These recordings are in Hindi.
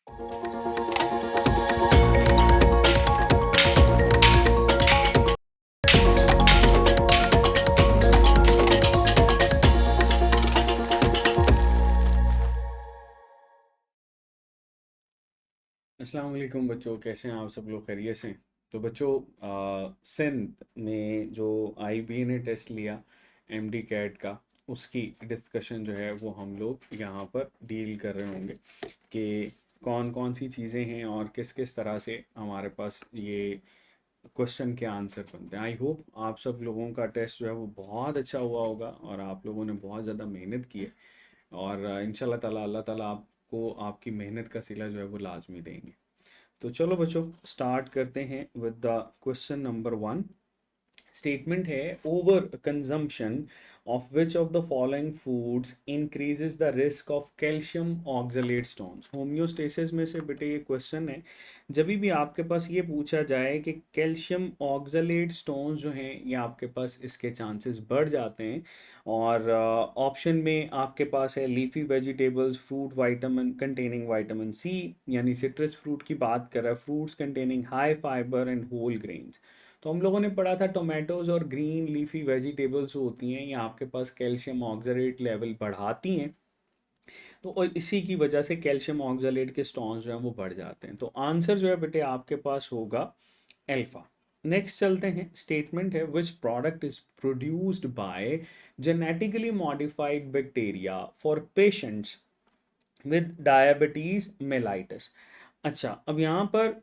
अस्सलाम वालेकुम बच्चों, कैसे हैं आप सब लोग? खैरियत से हैं? तो बच्चों, सिंध में जो आईबी ने टेस्ट लिया एमडी कैट का, उसकी डिस्कशन जो है वो हम लोग यहाँ पर डील कर रहे होंगे कि कौन कौन सी चीज़ें हैं और किस किस तरह से हमारे पास ये क्वेश्चन के आंसर बनते हैं। आई होप आप सब लोगों का टेस्ट जो है वो बहुत अच्छा हुआ होगा और आप लोगों ने बहुत ज़्यादा मेहनत की है, और इंशाल्लाह ताला अल्लाह ताला आपको आपकी मेहनत का सिला जो है वो लाजमी देंगे। तो चलो बच्चों, स्टार्ट करते हैं with the question number 1। Statement है, over consumption of which of the following foods increases the risk of calcium oxalate stones. Homeostasis में से बेटे ये क्वेश्चन है। जब भी आपके पास ये पूछा जाए कि कैल्शियम ऑक्सलेट स्टोन्स जो हैं ये आपके पास इसके चांसेस बढ़ जाते हैं, और ऑप्शन में आपके पास है leafy vegetables, fruit vitamin containing vitamin C, यानी सिट्रस फ्रूट की बात कर रहा है, fruits containing high fibre and whole grains. तो हम लोगों ने पढ़ा था टोमेटोज और ग्रीन लीफी वेजिटेबल्स होती हैं, ये आपके पास कैल्शियम ऑक्सलेट लेवल बढ़ाती हैं, तो और इसी की वजह से कैल्शियम ऑक्सलेट के स्टोन्स जो हैं वो बढ़ जाते हैं। तो आंसर जो है बेटे आपके पास होगा अल्फा। नेक्स्ट चलते हैं। स्टेटमेंट है, which product is produced by genetically modified bacteria for patients with diabetes mellitus. अच्छा, अब यहाँ पर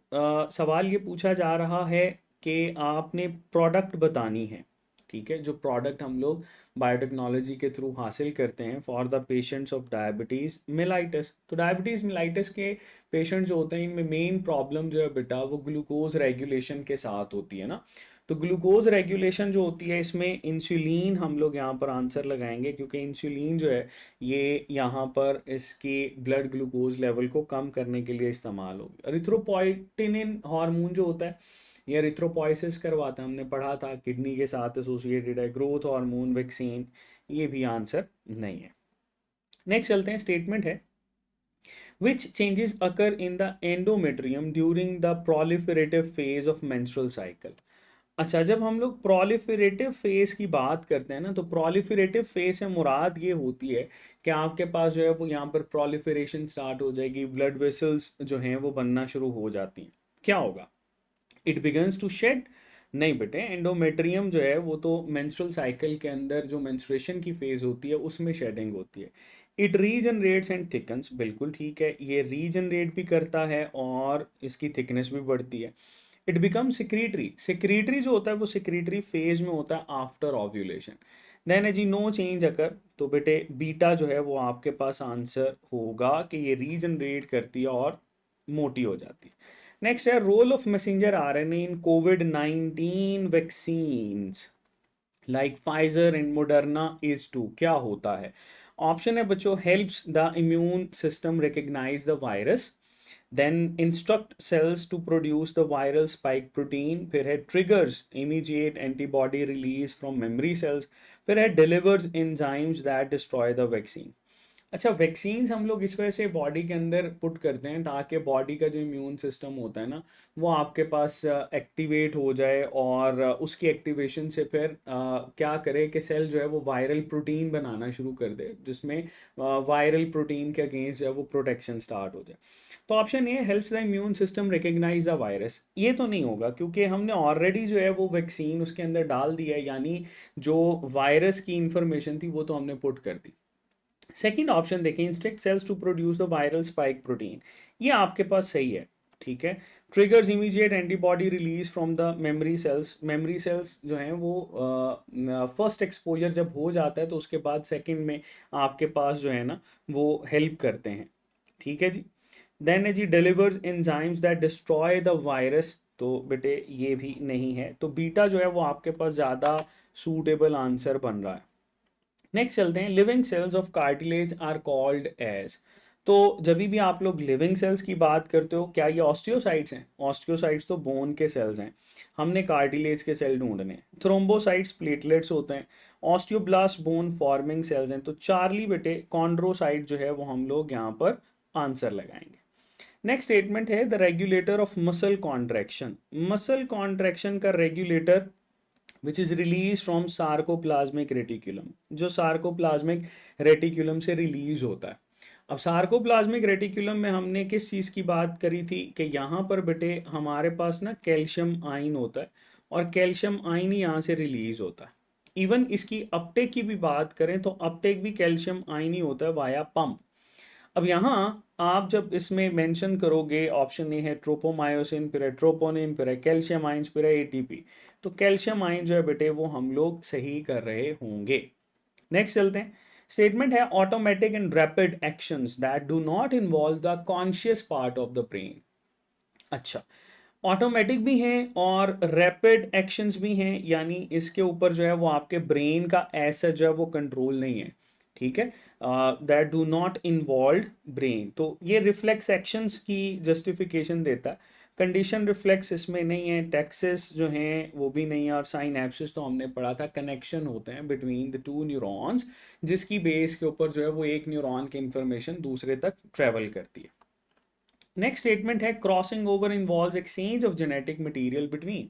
सवाल ये पूछा जा रहा है कि आपने प्रोडक्ट बतानी है। ठीक है, जो प्रोडक्ट हम लोग बायोटेक्नोलॉजी के थ्रू हासिल करते हैं for the patients of diabetes mellitus. तो डायबिटीज़ मिलाइटिस के पेशेंट जो होते हैं, इनमें मेन प्रॉब्लम जो है बेटा वो ग्लूकोज रेगुलेशन के साथ होती है ना। तो ग्लूकोज रेगुलेशन जो होती है, इसमें इंसुलिन हम लोग यहाँ पर आंसर लगाएंगे, क्योंकि इंसुलिन जो है ये यहाँ पर इसके ब्लड ग्लूकोज लेवल को कम करने के लिए इस्तेमाल होगी। एरिथ्रोपोइटिनिन हार्मोन जो होता है ये एरिथ्रोपोइसिस करवाता है, हमने पढ़ा था, किडनी के साथ एसोसिएटेड है। ग्रोथ हार्मोन, वैक्सीन, ये भी आंसर नहीं है। नेक्स्ट चलते हैं। स्टेटमेंट है, विच changes occur in the endometrium during the proliferative phase of menstrual cycle. अच्छा, जब हम लोग प्रोलिफरेटिव फेज की बात करते हैं ना, तो प्रोलिफरेटिव फेज से मुराद ये होती है कि आपके पास जो है वो यहाँ पर प्रोलिफरेशन स्टार्ट हो जाएगी, ब्लड वेसल्स जो हैं वो बनना शुरू हो जाती हैं। क्या होगा? It begins to shed. नहीं बेटे, एंडोमेट्रियम जो है वो तो मेंस्ट्रुअल साइकिल के अंदर जो मेंस्ट्रुएशन की फेज होती है उसमें शेडिंग होती है। इट रीजनरेट्स एंड थिकन्स, बिल्कुल ठीक है, ये रीजनरेट भी करता है और इसकी थिकनेस भी बढ़ती है। इट बिकम सिक्रीटरी, सिक्रीटरी जो होता है वो सिक्रीटरी फेज में होता है आफ्टर ओव्यूलेशन। देन है जी नो चेंज अकर, तो बेटे बीटा जो है वो आपके पास आंसर होगा कि ये रीजनरेट करती है और मोटी हो जाती है। नेक्स्ट है, role of messenger RNA in COVID 19 vaccine like Pfizer and Moderna is to. क्या होता है? ऑप्शन है बच्चों, helps the immune system recognise the virus, then instruct cells to produce the viral spike protein, फिर है triggers immediate antibody release from memory cells, फिर है delivers enzymes that destroy the vaccine. अच्छा, वैक्सीन्स हम लोग इस वजह से बॉडी के अंदर पुट करते हैं ताकि बॉडी का जो इम्यून सिस्टम होता है ना वो आपके पास एक्टिवेट हो जाए, और उसकी एक्टिवेशन से फिर क्या करे कि सेल जो है वो वायरल प्रोटीन बनाना शुरू कर दे, जिसमें वायरल प्रोटीन के अगेंस्ट जो है वो प्रोटेक्शन स्टार्ट हो जाए। तो option A, helps the immune system recognise the virus, ये तो नहीं होगा क्योंकि हमने ऑलरेडी जो है वो वैक्सीन उसके अंदर डाल दिया है, यानी जो वायरस की इंफॉर्मेशन थी वो तो हमने पुट कर दी। सेकेंड ऑप्शन देखें, instruct cells to produce the viral spike protein, ये आपके पास सही है। ठीक है, triggers immediate antibody release from the memory cells, memory cells जो हैं वो फर्स्ट एक्सपोजर जब हो जाता है तो उसके बाद सेकंड में आपके पास जो है ना वो हेल्प करते हैं। ठीक है जी। देन है जी, delivers enzymes that destroy the virus, तो बेटे ये भी नहीं है, तो बीटा जो है वो आपके पास ज़्यादा सूटेबल आंसर बन रहा है। नेक्स्ट चलते हैं, living cells of cartilage are called as. तो जब भी आप लोग लिविंग सेल्स की बात करते हो, क्या ये ऑस्टियोसाइट्स हैं? ऑस्टियोसाइट्स तो बोन के सेल्स हैं, हमने कार्टिलेज के सेल ढूंढने हैं। थ्रोम्बोसाइट्स प्लेटलेट्स होते हैं, ऑस्टियोब्लास्ट बोन फॉर्मिंग सेल्स हैं। तो चार्ली बेटे कॉन्ड्रोसाइट जो है वो हम लोग यहाँ पर आंसर लगाएंगे। नेक्स्ट स्टेटमेंट है the regulator of muscle contraction. Muscle contraction का regulator which is release from sarcoplasmic reticulum, जो सार्कोप्लाज्मिक रेटिकुलम से रिलीज होता है। अब सार्कोप्लाज्मिक रेटिकुलम में हमने किस चीज़ की बात करी थी कि यहाँ पर बेटे हमारे पास ना कैल्शियम आयन होता है और कैल्शियम आयन ही यहाँ से रिलीज होता है। इवन इसकी अपटेक की भी बात करें तो अपटेक भी कैल्शियम आयन ही होता है वाया पंप। अब यहाँ आप जब इसमें मेंशन करोगे, ऑप्शन ए है ट्रोपोमायोसिन, फिर है ट्रोपोनिन, फिर है कैल्शियम आयंस, फिर है एटीपी, तो कैल्शियम आयन जो है बेटे वो हम लोग सही कर रहे होंगे। नेक्स्ट चलते हैं। स्टेटमेंट है automatic and rapid actions that do not involve the conscious part of the brain. अच्छा, ऑटोमेटिक भी हैं और रैपिड एक्शंस भी हैं, यानी इसके ऊपर जो है वो आपके ब्रेन का ऐसा जो है वो कंट्रोल नहीं है, ठीक है। That do not involve brain, तो ये रिफ्लेक्स एक्शंस की जस्टिफिकेशन देता है। कंडीशन रिफ्लेक्स इसमें नहीं है, टैक्सेस जो हैं वो भी नहीं है, और साइनैप्सिस तो हमने पढ़ा था, कनेक्शन होते हैं बिटवीन द टू न्यूरॉन्स, जिसकी बेस के ऊपर जो है वो एक न्यूरॉन की इंफॉर्मेशन दूसरे तक ट्रेवल करती है। नेक्स्ट स्टेटमेंट है crossing over involves exchange of genetic material between.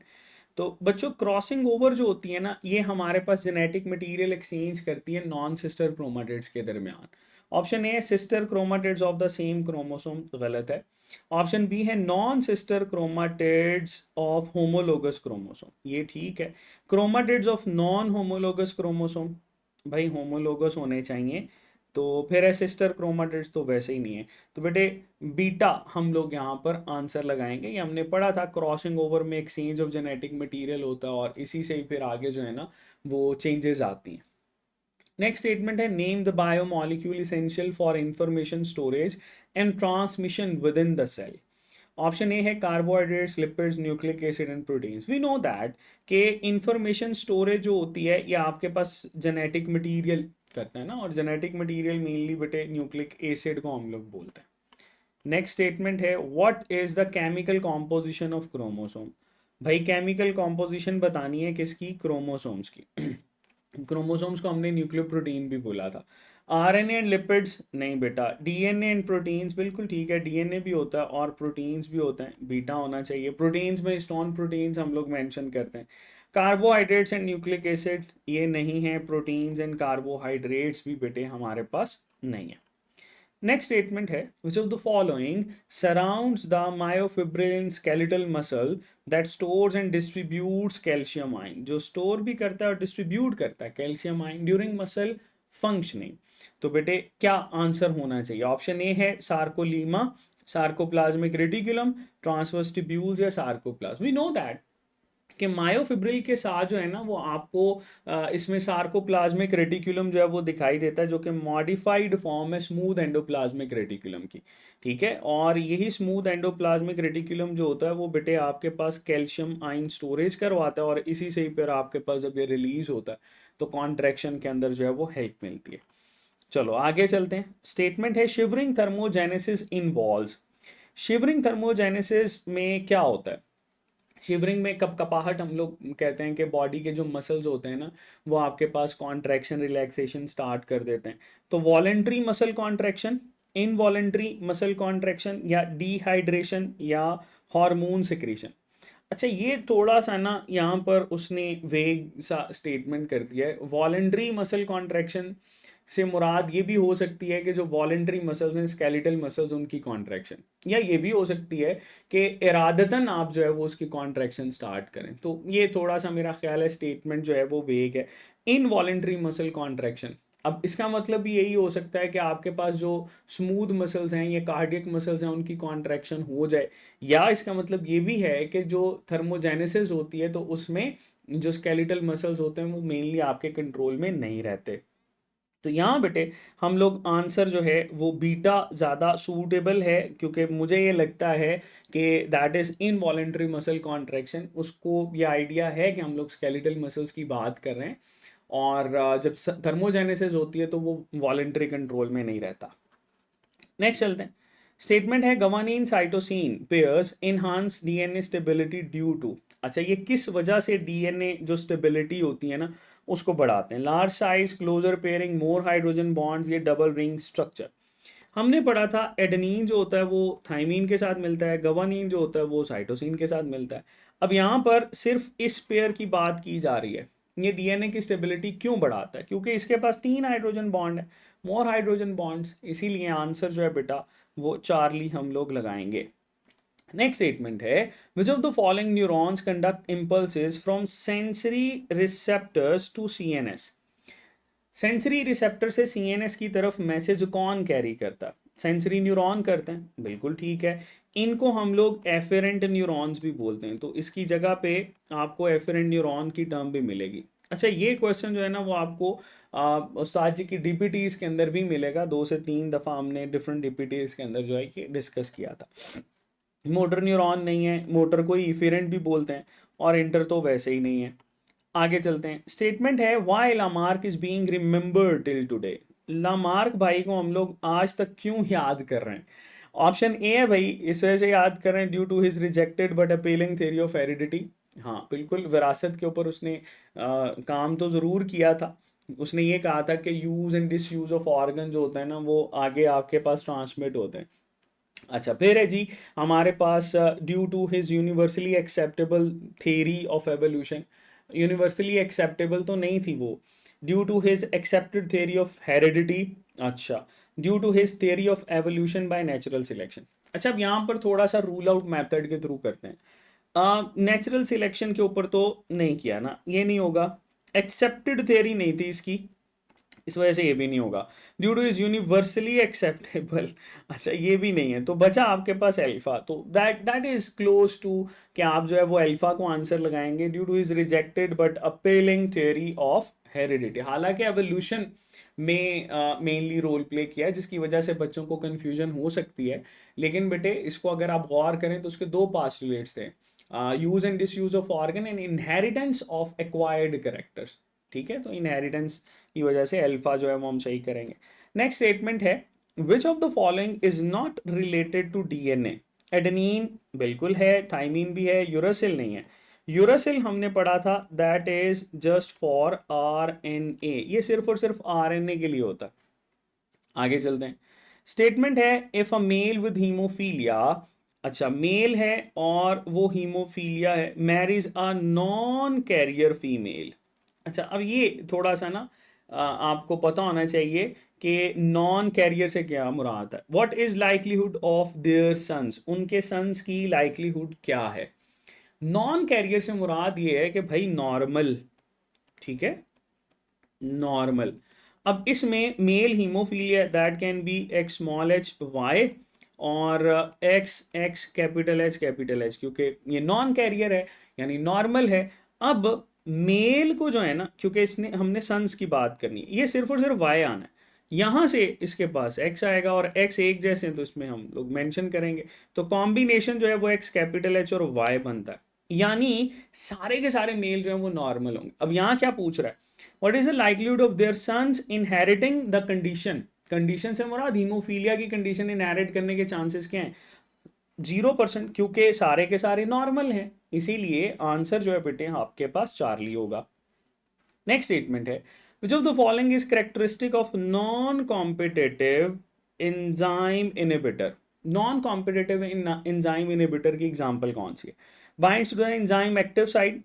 तो बच्चों क्रॉसिंग ओवर जो होती है ना, ये हमारे पास जेनेटिक मटेरियल एक्सचेंज करती है नॉन सिस्टर क्रोमाटिड्स के दरमियान। ऑप्शन ए है sister chromatids of the same chromosome, गलत है। ऑप्शन बी है non sister chromatids of homologous chromosome, ये ठीक है। Chromatids of non homologous chromosome, भाई होमोलोगस होने चाहिए। तो फिर है सिस्टर क्रोमाटिड्स, तो वैसे ही नहीं है। तो बेटे बीटा हम लोग यहाँ पर आंसर लगाएंगे। ये हमने पढ़ा था, क्रॉसिंग ओवर में एक्सचेंज ऑफ जेनेटिक मटेरियल होता है और इसी से ही फिर आगे जो है ना वो चेंजेस आती हैं। नेक्स्ट स्टेटमेंट है name the biomolecule essential for information storage and transmission within the cell. Option A है carbohydrates, lipids, nucleic acid and proteins. We know that कि इंफॉर्मेशन स्टोरेज जो होती है ये आपके पास जेनेटिक मटेरियल करता है ना, और जेनेटिक मटेरियल मेनली बेटे न्यूक्लिक एसिड को हम लोग बोलते हैं। नेक्स्ट स्टेटमेंट है what is the chemical composition of chromosome. भाई केमिकल कॉम्पोजिशन बतानी है किसकी, क्रोमोसोम्स की। क्रोमोसोम्स को हमने न्यूक्लियोप्रोटीन भी बोला था। आरएनए एंड लिपिड्स नहीं बेटा, डीएनए एंड प्रोटीन्स बिल्कुल ठीक है, डीएनए भी होता है और प्रोटीन्स भी होते हैं, बीटा होना चाहिए। प्रोटीन्स में स्टोन प्रोटीन्स हम लोग मेंशन करते हैं। कार्बोहाइड्रेट्स एंड न्यूक्लिक एसिड ये नहीं है, प्रोटीन्स एंड कार्बोहाइड्रेट्स भी बेटे हमारे पास नहीं है। नेक्स्ट स्टेटमेंट है which of the following surrounds the myofibril skeletal muscle that stores and distributes calcium ion, जो स्टोर भी करता है और डिस्ट्रीब्यूट करता है calcium ion during muscle functioning. तो बेटे क्या आंसर होना चाहिए, ऑप्शन ए है सार्कोलीमा, सार्कोप्लाज्मिक रेटिकुलम, ट्रांसवर्स ट्यूब्यूल्स या सार्कोप्लाज्म। वी नो दैट कि मायोफिब्रिल के साथ जो है ना वो आपको इसमें सार्कोप्लाज्मिक रेटिकुलम जो है वो दिखाई देता है, जो कि मॉडिफाइड फॉर्म है स्मूथ एंडोप्लाज्मिक रेटिकुलम की, ठीक है। और यही स्मूथ एंडोप्लाज्मिक रेटिकुलम जो होता है वो बेटे आपके पास कैल्शियम आयन स्टोरेज करवाता है, और इसी से ही फिर आपके पास जब ये रिलीज होता है तो कॉन्ट्रैक्शन के अंदर जो है वो हेल्प मिलती है। चलो आगे चलते हैं। स्टेटमेंट है shivering thermogenesis involves. Shivering thermogenesis में क्या होता है, शिवरिंग में कपकपाहट हम लोग कहते हैं कि बॉडी के जो मसल्स होते हैं ना वो आपके पास कॉन्ट्रैक्शन रिलैक्सेशन स्टार्ट कर देते हैं। तो voluntary muscle contraction, involuntary muscle contraction, या डिहाइड्रेशन, या हार्मोन सिक्रीशन। अच्छा ये थोड़ा सा ना यहाँ पर उसने वेग सा स्टेटमेंट कर दिया है। वॉलेंट्री मसल कॉन्ट्रैक्शन से मुराद ये भी हो सकती है कि जो वॉलेंट्री मसल्स हैं स्केलेटल मसल्स उनकी कॉन्ट्रैक्शन, या ये भी हो सकती है कि इरादतन आप जो है वो उसकी कॉन्ट्रैक्शन स्टार्ट करें। तो ये थोड़ा सा मेरा ख्याल है स्टेटमेंट जो है वो वेग है। इनवॉलेंट्री मसल कॉन्ट्रैक्शन, अब इसका मतलब भी यही हो सकता है कि आपके पास जो स्मूथ मसल्स हैं या कार्डियक मसल्स हैं उनकी कॉन्ट्रैक्शन हो जाए, या इसका मतलब ये भी है कि जो थर्मोजेनेसिस होती है तो उसमें जो स्केलेटल मसल्स होते हैं वो मेनली आपके कंट्रोल में नहीं रहते। तो यहाँ बेटे हम लोग आंसर जो है वो बीटा ज़्यादा सूटेबल है, क्योंकि मुझे ये लगता है कि that is involuntary muscle contraction, उसको ये आइडिया है कि हम लोग स्केलेटल मसल्स की बात कर रहे हैं, और जब थर्मोजेनेसिस होती है तो वो वॉलेंट्री कंट्रोल में नहीं रहता। नेक्स्ट चलते हैं। स्टेटमेंट है guanine cytosine pairs enhance DNA stability due to. अच्छा ये किस वजह से डीएनए जो स्टेबिलिटी होती है ना उसको बढ़ाते हैं, large size, closer pairing, more hydrogen bonds, ये डबल रिंग स्ट्रक्चर। हमने पढ़ा था एडेनिन जो होता है वो थाइमीन के साथ मिलता है, गवानीन जो होता है वो साइटोसिन के साथ मिलता है। अब यहाँ पर सिर्फ इस पेयर की बात की जा रही है। ये डीएनए की स्टेबिलिटी क्यों बढ़ाता है? क्योंकि इसके पास 3 हाइड्रोजन बॉन्ड है, मोर हाइड्रोजन बॉन्ड्स, इसीलिए आंसर जो है बेटा वो चार्ली हम लोग लगाएंगे। नेक्स्ट स्टेटमेंट है, which of the following neurons conduct impulses from sensory receptors to CNS? Sensory receptor से सीएनएस की तरफ मैसेज कौन कैरी करता है? सेंसरी न्यूरॉन करते हैं, बिल्कुल ठीक है। इनको हम लोग एफेरेंट न्यूरॉन्स भी बोलते हैं, तो इसकी जगह पे आपको एफेरेंट न्यूरॉन की टर्म भी मिलेगी। अच्छा, ये क्वेश्चन जो है ना वो आपको उस्ताद जी की डीपीटीज के अंदर भी मिलेगा। 2 से 3 दफ़ा हमने डिफरेंट डीपीटीज के अंदर जो है कि डिस्कस किया था। मोटर न्यूरॉन नहीं है, मोटर को इफेरेंट भी बोलते हैं, और इंटर तो वैसे ही नहीं है। आगे चलते हैं। स्टेटमेंट है, why Lamarck is being remembered till today? Lamarck भाई को हम लोग आज तक क्यों याद कर रहे हैं? ऑप्शन ए है भाई, इस वजह से याद कर रहे हैं, due to his rejected but appealing theory of heredity. हाँ बिल्कुल, विरासत के ऊपर उसने काम तो ज़रूर किया था। उसने ये कहा था कि use and disuse of organ जो होता है ना वो आगे आपके पास ट्रांसमिट होते हैं। अच्छा, फिर है जी हमारे पास due to his universally acceptable theory of evolution. Universally acceptable तो नहीं थी वो, due to his accepted theory of heredity. अच्छा, due to his theory of evolution by natural selection. अच्छा, अब यहाँ पर थोड़ा सा रूल आउट मेथड के थ्रू करते हैं। नेचुरल सिलेक्शन के ऊपर तो नहीं किया ना, ये नहीं होगा। एक्सेप्टेड थेरी नहीं थी इसकी, इस वजह से ये भी नहीं होगा। Due two is universally acceptable, अच्छा ये भी नहीं है। तो बचा आपके पास अल्फा, तो दैट इज क्लोज टू कि आप जो है वो अल्फा को आंसर लगाएंगे। Due two is rejected but appealing theory of heredity. हालांकि एवोल्यूशन में मेनली रोल प्ले किया है, जिसकी वजह से बच्चों को कंफ्यूजन हो सकती है। लेकिन बेटे इसको अगर आप गौर करें तो उसके 2 पास्ट थे, use and disuse of organ and inheritance of acquired characters. ठीक है, तो इनहेरिटेंस की वजह से अल्फा जो है वो हम सही करेंगे। नेक्स्ट स्टेटमेंट है, which of the following is not related to DNA? Adenine बिल्कुल है, थाइमीन भी है, यूरासिल नहीं है। यूरासिल हमने पढ़ा था that is just for RNA, ये सिर्फ और सिर्फ आरएनए के लिए होता है। आगे चलते हैं। स्टेटमेंट है, if a mail with haemophilia, अच्छा मेल है और वो हीमोफीलिया है, marriage a non carrier female. अच्छा, अब ये थोड़ा सा ना आपको पता होना चाहिए कि नॉन कैरियर से क्या मुराद है। What is likelihood of their sons? उनके सन्स की लाइकलीहुड क्या है? नॉन कैरियर से मुराद ये है कि भाई नॉर्मल, ठीक है, नॉर्मल। अब इसमें male haemophilia that can be X small H Y और एक्स एक्स कैपिटल एच, क्योंकि ये नॉन कैरियर है यानी नॉर्मल है। अब मेल को जो है ना, क्योंकि इसने हमने सन्स की बात करनी है, ये सिर्फ और सिर्फ वाई आना है। यहाँ से इसके पास एक्स आएगा और एक्स एक जैसे हैं तो इसमें हम लोग मेंशन करेंगे। तो कॉम्बिनेशन जो है वो एक्स कैपिटल एच और वाई बनता है, यानी सारे के सारे मेल जो है वो नॉर्मल होंगे। अब यहाँ क्या पूछ रहा है, what is the likelihood of their sons inheriting the condition? Condition से मुराद हीमोफीलिया की कंडीशन इनहेरिट करने के चांसेस क्या हैं? 0%, क्योंकि सारे के सारे नॉर्मल हैं, इसीलिए आंसर जो है बेटे आपके पास चार्ली होगा। नेक्स्ट स्टेटमेंट है, which of the following is characteristic of non competitive enzyme inhibitor? Non competitive enzyme inhibitor की एग्जांपल कौन सी है? Binds to the enzyme active site,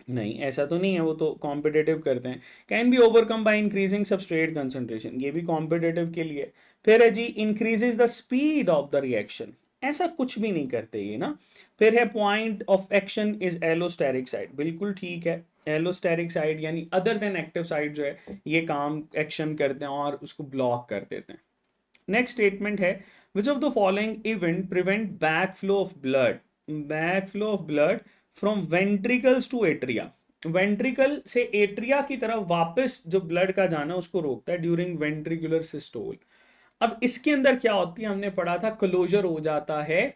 नहीं ऐसा तो नहीं है, वो तो कॉम्पिटेटिव करते हैं। Can be overcome by increasing substrate concentration, ये भी कॉम्पिटेटिव के लिए। फिर है जी, increases the speed of the reaction, ऐसा कुछ भी नहीं करते ये ना। फिर है, point of action is allosteric side, बिल्कुल ठीक है। एलोस्टेरिक साइड यानी अदर देन एक्टिव साइड जो है ये काम एक्शन करते हैं और उसको ब्लॉक कर देते हैं। नेक्स्ट स्टेटमेंट है, which of the following event prevent back flow of blood? Back flow of blood from ventricles to atria, ventricle से एट्रिया की तरफ वापस जो ब्लड का जाना उसको रोकता है ड्यूरिंग वेंट्रिकुलर सिस्टोल। अब इसके अंदर क्या होती है, हमने पढ़ा था क्लोजर हो जाता है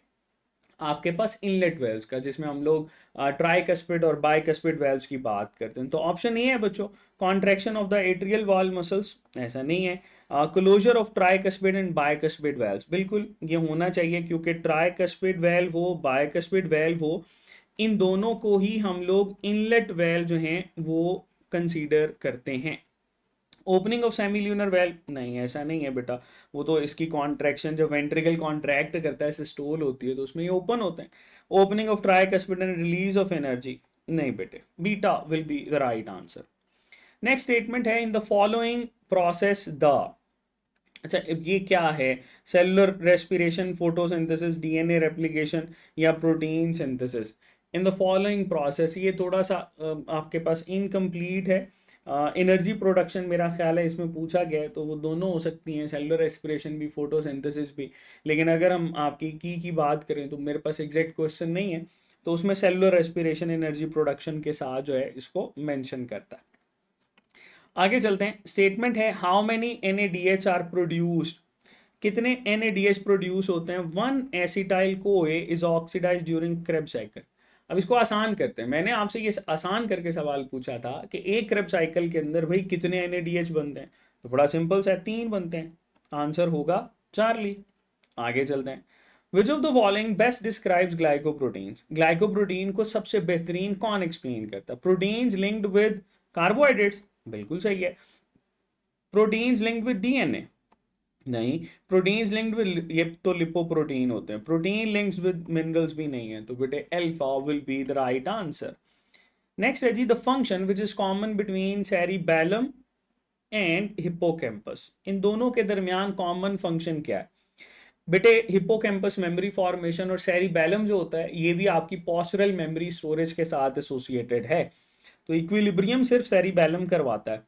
आपके पास इनलेट वेल्व्स का, जिसमें हम लोग ट्राइकस्पिड और बाइकस्पिड वेल्व्स की बात करते हैं। तो ऑप्शन ए है बच्चों, contraction of the atrial wall muscles, ऐसा नहीं है। Closure of tricuspid and bicuspid valves, बिल्कुल ये होना चाहिए, क्योंकि ट्राइकस्पिड वेल्व हो बाइकस्पिड वेल्व हो, इन दोनों को ही हम लोग इनलेट वेल्व जो हैं वो कंसीडर करते हैं। ओपनिंग ऑफ सेमील्यूनर वेल्व, नहीं ऐसा नहीं है बेटा, वो तो इसकी कॉन्ट्रैक्शन जब वेंट्रिकल कॉन्ट्रैक्ट करता है, सिस्टोल होती है, तो उसमें ये ओपन होते हैं। Opening of tricuspid and release of energy, नहीं बेटे, beta will be the right answer. Next statement है in the following process the, अच्छा अब ये क्या है, cellular respiration, photosynthesis, DNA replication या protein synthesis. In the following process, ये थोड़ा सा आपके पास इनकम्प्लीट है। एनर्जी प्रोडक्शन मेरा ख्याल है इसमें पूछा गया है, तो वो दोनों हो सकती हैं, सेलुलर रेस्पिरेशन भी, फोटोसिंथेसिस भी। लेकिन अगर हम आपकी की बात करें तो मेरे पास एग्जैक्ट क्वेश्चन नहीं है, तो उसमें सेलुलर रेस्पिरेशन एनर्जी प्रोडक्शन के साथ जो है इसको मेंशन करता है। आगे चलते हैं, स्टेटमेंट है how many NADH are produced, कितने NADH प्रोड्यूस होते हैं। One acetyl CoA is oxidise during Krebs cycle. अब इसको आसान करते हैं, मैंने आपसे ये आसान करके सवाल पूछा था कि एक क्रेब्स साइकिल के अंदर भाई कितने NADH बनते हैं, तो बड़ा सिंपल सा है, 3 बनते हैं, आंसर होगा चार्ली। आगे चलते हैं, विच of the following best describes glycoproteins, glycoprotein को सबसे बेहतरीन कौन एक्सप्लेन करता है। प्रोटीन्स लिंक्ड विद कार्बोहाइड्रेट्स, बिल्कुल सही है। प्रोटीन्स लिंक्ड विद डीएनए, नहीं। प्रोटीन्स लिंक्ड विद, ये तो लिपोप्रोटीन होते हैं। प्रोटीन लिंक्स विद मिनरल्स भी नहीं है, तो बेटे alpha will be the right answer. Next है जी the function which is common between cerebellum and hippocampus, इन दोनों के दरमियान कॉमन फंक्शन क्या है। बेटे हिप्पोकैम्पस मेमोरी फॉर्मेशन, और सेरिबैलम जो होता है ये भी आपकी पोस्चरल मेमोरी स्टोरेज के साथ एसोसिएटेड है। तो इक्विलिब्रियम सिर्फ सेरिबैलम करवाता है,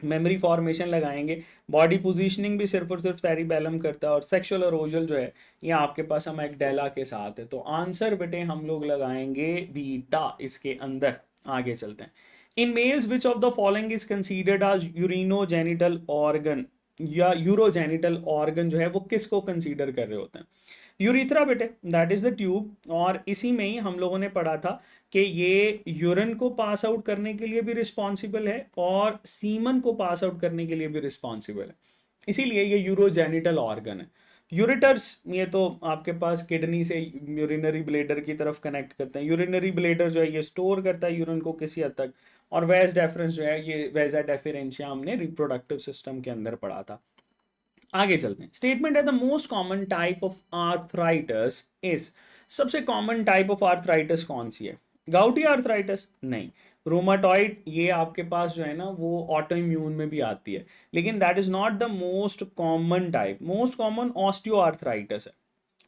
मेमोरी फॉर्मेशन लगाएंगे, बॉडी पोजीशनिंग भी सिर्फ और सिर्फ सेरिबैलम करता है, और सेक्सुअल अरोजल जो है ये आपके पास अमिगडाला के साथ है। तो आंसर बेटे हम लोग लगाएंगे बीटा इसके अंदर। आगे चलते हैं, in males which of the following is considered as urinogenital organ, या यूरोजेनिटल ऑर्गन जो है वो किसको कंसीडर कर रहे होते हैं। यूरिथ्रा बेटे, दैट इज द ट्यूब, और इसी में ही हम लोगों ने पढ़ा था कि ये यूरिन को पास आउट करने के लिए भी रिस्पॉन्सिबल है और सीमन को पास आउट करने के लिए भी रिस्पॉन्सिबल है, इसीलिए ये यूरोजेनिटल ऑर्गन है। यूरिटर्स, ये तो आपके पास किडनी से यूरिनरी ब्लेडर की तरफ कनेक्ट करते हैं, यूरिनरी ब्लेडर जो है ये स्टोर करता है यूरिन को किसी हद तक, और वेज डेफरेंस जो है ये वेजा डेफरेंशिया हमने रिप्रोडक्टिव सिस्टम के अंदर पढ़ा था। आगे चलते हैं, स्टेटमेंट है the most common type of arthritis is, सबसे कॉमन टाइप ऑफ आर्थराइटिस कौन सी है। गाउटी आर्थराइटिस, नहीं। रोमाटॉइड, ये आपके पास जो है ना वो ऑटो इम्यून में भी आती है, लेकिन that is not the most common type, most common osteo arthritis है।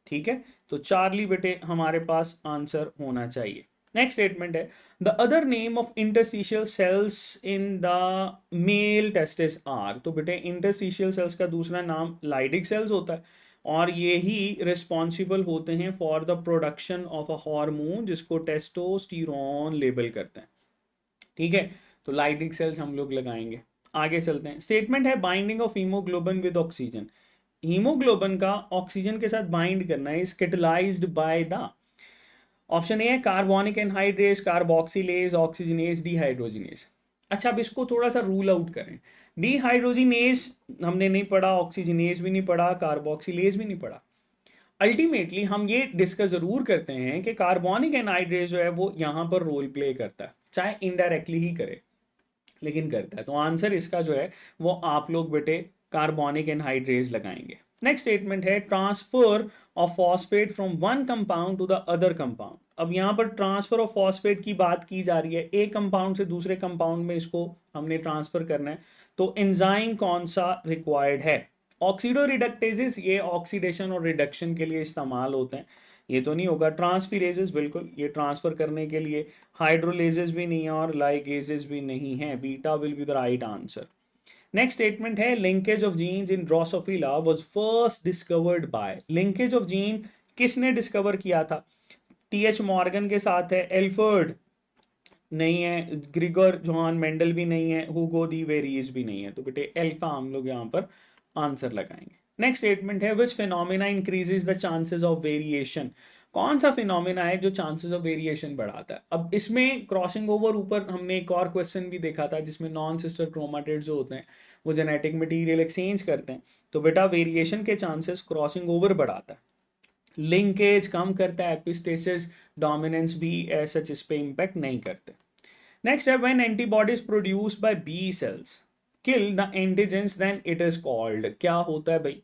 ठीक है, तो चार्ली बेटे हमारे पास आंसर होना चाहिए। नेक्स्ट स्टेटमेंट है the other name of interstitial cells in the male testis are, तो बेटे इंटरस्टिशियल सेल्स का दूसरा नाम लाइडिक सेल्स होता है, और ये ही रिस्पॉन्सिबल होते हैं for the production of a hormone जिसको टेस्टोस्टेरोन लेबल करते हैं। ठीक है, तो लाइडिक सेल्स हम लोग लगाएंगे। आगे चलते हैं, स्टेटमेंट है binding of haemoglobin with oxygen, haemoglobin का ऑक्सीजन के साथ बाइंड करना is catalysed by the, option A है carbonic anhydrase, carboxylase, oxygenase, dehydrogenase. अच्छा अब इसको थोड़ा सा रूल आउट करें, डीहाइड्रोजिनेज हमने नहीं पढ़ा, ऑक्सीजनेज भी नहीं पढ़ा, कार्बोक्सिलेज भी नहीं पढ़ा। अल्टीमेटली हम ये डिस्कस जरूर करते हैं कि कार्बोनिक एनहाइड्रेस जो है वो यहाँ पर रोल प्ले करता है, चाहे इनडायरेक्टली ही करे लेकिन करता है। तो आंसर इसका जो है वो आप लोग बेटे कार्बोनिक एनहाइड्रेस लगाएंगे। नेक्स्ट स्टेटमेंट है transfer of phosphate from one compound to the other compound. अब यहाँ पर ट्रांसफर ऑफ फॉस्फेट की बात की जा रही है, एक कंपाउंड से दूसरे कंपाउंड में इसको हमने ट्रांसफर करना है, तो एंजाइम कौन सा रिक्वायर्ड है। ऑक्सीडो रिडक्टेजेस, ये ऑक्सीडेशन और रिडक्शन के लिए इस्तेमाल होते हैं, ये तो नहीं होगा। ट्रांसफिरेजेस, बिल्कुल ये ट्रांसफर करने के लिए। हाइड्रोलेजेस भी नहीं है और लाइगेजेस भी नहीं है, beta will be the right answer. Next statement है linkage of genes in drosophila was first discovered by, linkage of gene किसने डिस्कवर किया था। TH मॉर्गन के साथ है, एल्फर्ड नहीं है, ग्रिगोर जोहान मेंडल भी नहीं है, हुगो दी वेरीज भी नहीं है, तो बेटे एल्फा हम लोग यहाँ पर आंसर लगाएंगे। नेक्स्ट स्टेटमेंट है which phenomena increases the chances of variation, कौन सा फिनोमिना है जो चांसेस ऑफ वेरिएशन बढ़ाता है। अब इसमें क्रॉसिंग ओवर, ऊपर हमने एक और क्वेश्चन भी देखा था जिसमें नॉन सिस्टर क्रोमाटिड जो होते हैं वो जेनेटिक मटीरियल एक्सचेंज करते हैं, तो बेटा वेरिएशन के चांसेस क्रॉसिंग ओवर बढ़ाता है, लिंकेज कम करता है, एपिस्टेसिस डोमिनेंस भी सच इस पे इंपैक्ट नहीं करते। नेक्स्ट है when antibodies produce by B cells, kill the antigens then it is called, क्या होता है भाई?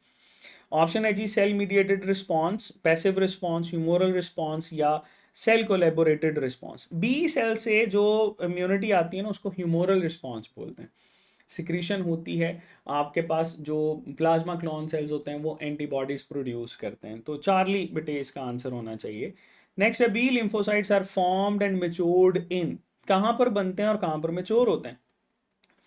ऑप्शन है जी cell mediated response, passive response, humoral response या cell collaborated response. B cell से जो इम्यूनिटी आती है ना उसको ह्यूमोरल रिस्पॉन्स बोलते हैं। सिक्रीशन होती है, आपके पास जो प्लाज्मा क्लोन सेल्स होते हैं वो एंटीबॉडीज प्रोड्यूस करते हैं। तो चार्ली बेटे इसका आंसर होना चाहिए। नेक्स्ट है B lymphocytes are formed and matured in, कहाँ पर बनते हैं और कहाँ पर मेच्योर होते हैं?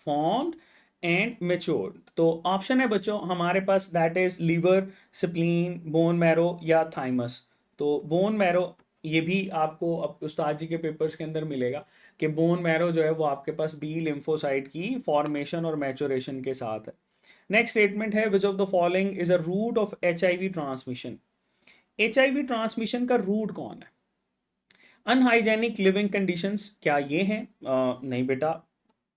Formed and matured. तो ऑप्शन है बच्चों हमारे पास that is liver, spleen, bone marrow या थाइमस। तो बोन मैरो, ये भी आपको अब उस्ताद जी के पेपर्स के अंदर मिलेगा कि बोन मैरो जो है वो आपके पास बी लिम्फोसाइट की फॉर्मेशन और मैचुरेशन के साथ है। नेक्स्ट स्टेटमेंट है which of the following is a route of HIV transmission. HIV transmission का रूट कौन है? अनहाइजेनिक लिविंग कंडीशंस, क्या ये हैं? नहीं बेटा।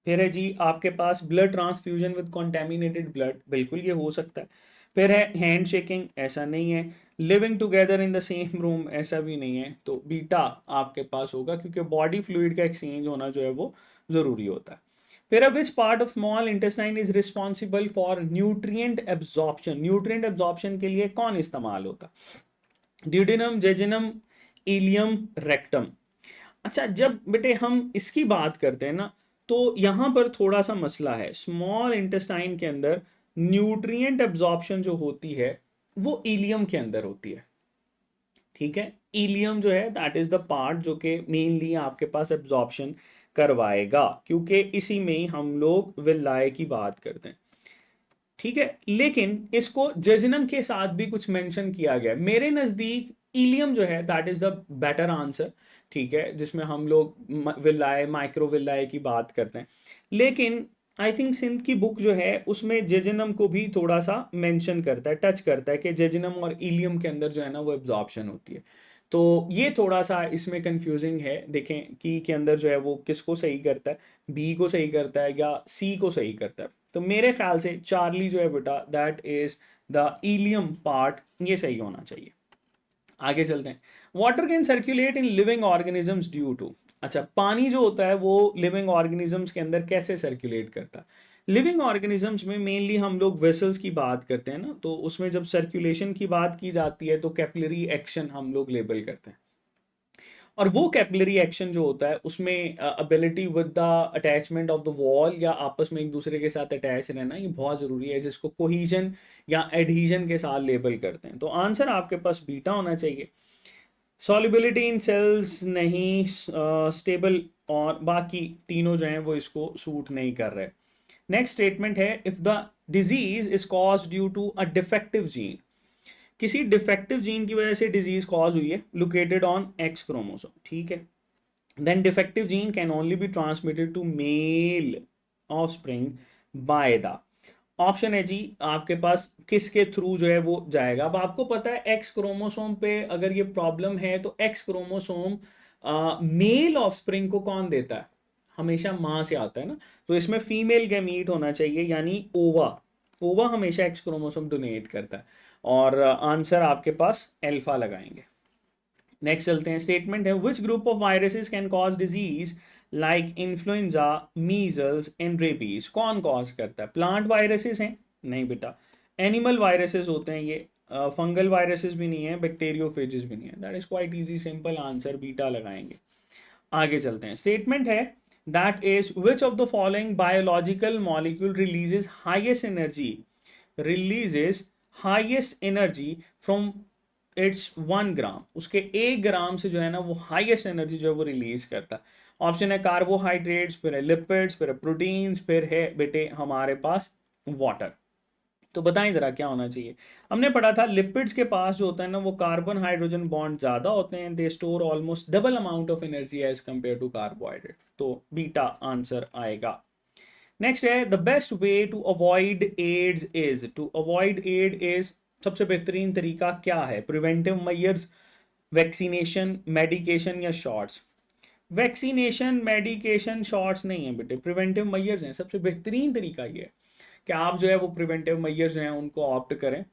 फिर है जी आपके पास blood transfusion with contaminated blood, बिल्कुल ये हो सकता है। फिर है हैंड शेकिंग, ऐसा नहीं है। Living together in the same room, ऐसा भी नहीं है। तो बीटा आपके पास होगा क्योंकि बॉडी फ्लूइड का एक्सचेंज होना जो है वो ज़रूरी होता है। फिर अब which part of small intestine is responsible for nutrient absorption, nutrient absorption के लिए कौन इस्तेमाल होता? Duodenum, jejunum, ileum, rectum. अच्छा जब बेटे हम इसकी बात करते हैं ना तो यहां पर थोड़ा सा मसला है। स्मॉल इंटेस्टाइन के अंदर न्यूट्रिएंट एब्जॉर्प्शन जो होती है वो इलियम के अंदर होती है। ठीक है, इलियम जो है दैट इज द पार्ट जो कि मेनली आपके पास एब्जॉर्प्शन करवाएगा, क्योंकि इसी में ही हम लोग विलाय की बात करते हैं। ठीक है, लेकिन इसको जेजिनम के साथ भी कुछ मेंशन किया गया है। मेरे नज़दीक इलियम जो है that is the better answer. ठीक है, जिसमें हम लोग विलाय, माइक्रो विलाय की बात करते हैं। लेकिन आई थिंक सिंध की बुक जो है उसमें जेजिनम को भी थोड़ा सा मेंशन करता है, टच करता है कि जेजिनम और इलियम के अंदर जो है ना वो एब्जॉर्प्शन होती है। तो ये थोड़ा सा इसमें कंफ्यूजिंग है। देखें की के अंदर जो है वो किसको सही करता है, बी को सही करता है या सी को सही करता है। तो मेरे ख्याल से चार्ली जो है बेटा that is the ileum part, ये सही होना चाहिए। आगे चलते हैं। Water can circulate in living organisms due to. अच्छा पानी जो होता है वो लिविंग ऑर्गेनिजम्स के अंदर कैसे सर्कुलेट करता है? लिविंग ऑर्गेनिजम्स में मेनली हम लोग वेसल्स की बात करते हैं ना, तो उसमें जब सर्कुलेशन की बात की जाती है तो कैपिलरी एक्शन हम लोग लेबल करते हैं। और वो कैपिलरी एक्शन जो होता है उसमें ability with the attachment of the wall या आपस में एक दूसरे के साथ अटैच रहना, ये बहुत ज़रूरी है, जिसको कोहीजन या एडहीजन के साथ लेबल करते हैं। तो आंसर आपके पास बीटा होना चाहिए। सॉल्युबिलिटी इन सेल्स नहीं, स्टेबल, और बाकी तीनों जो हैं वो इसको सूट नहीं कर रहे। नेक्स्ट स्टेटमेंट है if the disease is cause due to a defective gene, किसी डिफेक्टिव जीन की वजह से डिजीज कॉज हुई है लोकेटेड ऑन एक्स क्रोमोसोम। ठीक है, then defective gene can only be transmitted to male offspring by the, option है जी आपके पास किसके थ्रू जो है वो जाएगा। अब आपको पता है एक्स क्रोमोसोम पे अगर ये प्रॉब्लम है तो एक्स क्रोमोसोम मेल ऑफस्प्रिंग को कौन देता है? हमेशा माँ से आता है ना। तो इसमें फीमेल गैमीट होना चाहिए यानी ओवा। ओवा हमेशा एक्स क्रोमोसोम डोनेट करता है। और आंसर आपके पास अल्फा लगाएंगे। नेक्स्ट चलते हैं। स्टेटमेंट है which group of viruses can cause disease like influenza, measles and rabies, कौन कॉज करता है? प्लांट वायरसेस हैं? नहीं बेटा। एनिमल वायरसेस होते हैं ये, फंगल वायरसेस भी नहीं है, बैक्टीरियोफेजेस भी नहीं है। That is quite easy, simple answer beta लगाएंगे। आगे चलते हैं। स्टेटमेंट है that is which of the following biological molecule releases highest energy from its 1 ग्राम, उसके 1 ग्राम से जो है ना वो हाईएस्ट एनर्जी जो है वो रिलीज करता है। ऑप्शन है कार्बोहाइड्रेट्स, फिर है लिपिड्स, फिर है प्रोटीन्स, फिर है बेटे हमारे पास वाटर। तो बताएं जरा क्या होना चाहिए। हमने पढ़ा था लिपिड्स के पास जो होता है ना वो कार्बन हाइड्रोजन बॉन्ड ज्यादा होते हैं, they store almost double amount of energy as compare to carbohydrate. तो बीटा आंसर आएगा। नेक्स्ट है the best way to avoid AIDS is, to avoid aid is सबसे बेहतरीन तरीका क्या है? प्रिवेंटिव मेजर्स, वैक्सीनेशन, मेडिकेशन या शॉट्स? वैक्सीनेशन, मेडिकेशन, शॉट्स नहीं है बेटे, प्रिवेंटिव मेजर्स हैं। सबसे बेहतरीन तरीका ये है कि आप जो है वो प्रिवेंटिव मेजर्स जो हैं उनको ऑप्ट करें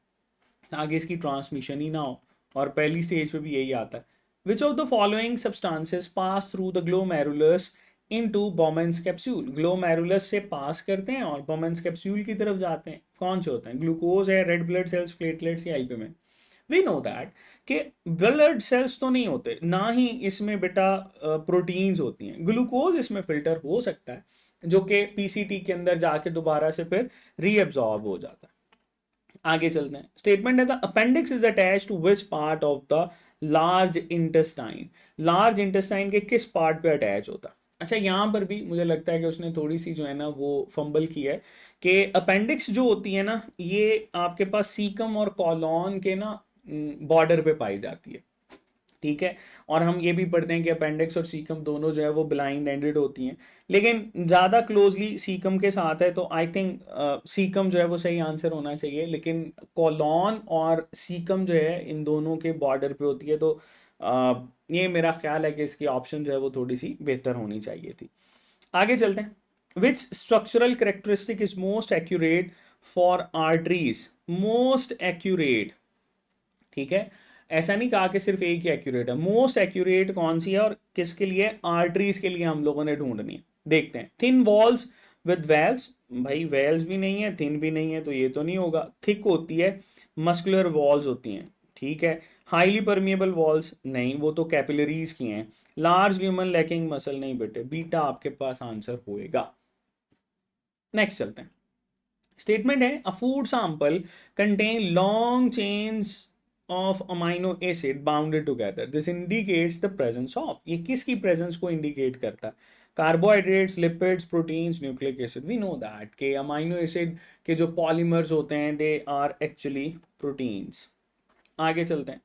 ताकि इसकी ट्रांसमिशन ही ना हो। और पहली स्टेज पे भी यही आता है। Which of the following substances pass through the glomerulus into बोमेंस capsule, glomerulus से पास करते हैं और बोमेंस कैप्सूल की तरफ जाते हैं। कौन से होते हैं? ग्लूकोज है, रेड ब्लड सेल्स, प्लेटलेट्स या एल्ब्यूमिन। वी नो दैट कि ब्लड सेल्स तो नहीं होते, ना ही इसमें बेटा प्रोटीन्स होती हैं। ग्लूकोज इसमें फिल्टर हो सकता है, जो कि पीसीटी के अंदर जाके दोबारा से फिर रीअब्सॉर्ब हो जाता है। आगे चलते हैं। स्टेटमेंट है the appendix is attach to which part of the large intestine. Large intestine के किस पार्ट पे अटैच होता है? अच्छा, यहाँ पर भी मुझे लगता है कि उसने थोड़ी सी जो है ना वो फंबल की है कि अपेंडिक्स जो होती है ना, ये आपके पास सीकम और कॉलॉन के ना बॉर्डर पे पाई जाती है। ठीक है, और हम ये भी पढ़ते हैं कि अपेंडिक्स और सीकम दोनों जो है वो ब्लाइंड एंडेड होती हैं, लेकिन ज़्यादा क्लोजली सीकम के साथ है, तो आई थिंक सीकम जो है वो सही आंसर होना चाहिए। लेकिन कॉलॉन और सीकम जो है इन दोनों के बॉर्डर पे होती है, तो ये मेरा ख्याल है कि इसकी ऑप्शन जो है वो थोड़ी सी बेहतर होनी चाहिए थी। आगे चलते हैं। Which structural characteristic is most accurate for arteries? Most accurate, ठीक है, ऐसा नहीं कहा कि सिर्फ एक ही एक्यूरेट है, मोस्ट एक्यूरेट कौन सी है और किसके लिए? आर्टरीज के लिए हम लोगों ने ढूंढनी है। देखते हैं। थिन वॉल्स विद वेल्स, भाई वेल्स भी नहीं है, थिन भी नहीं है, तो ये तो नहीं होगा। थिक होती है, मस्कुलर वॉल्स होती हैं, ठीक है। हाईली परमिएबल वॉल्स नहीं, वो तो कैपिलरीज की हैं। लार्ज ल्यूमन लैकिंग मसल नहीं बेटे, बीटा आपके पास आंसर होएगा। नेक्स्ट चलते हैं। स्टेटमेंट है a food sample contain long chains of amino acid bounded together, this indicates the presence of. ये किसकी प्रेजेंस को इंडिकेट करता है? Carbohydrates, lipids, proteins, nucleic acid. We know that के अमाइनो एसिड के जो पॉलीमर्स होते हैं दे आर एक्चुअली प्रोटीन्स। आगे चलते हैं।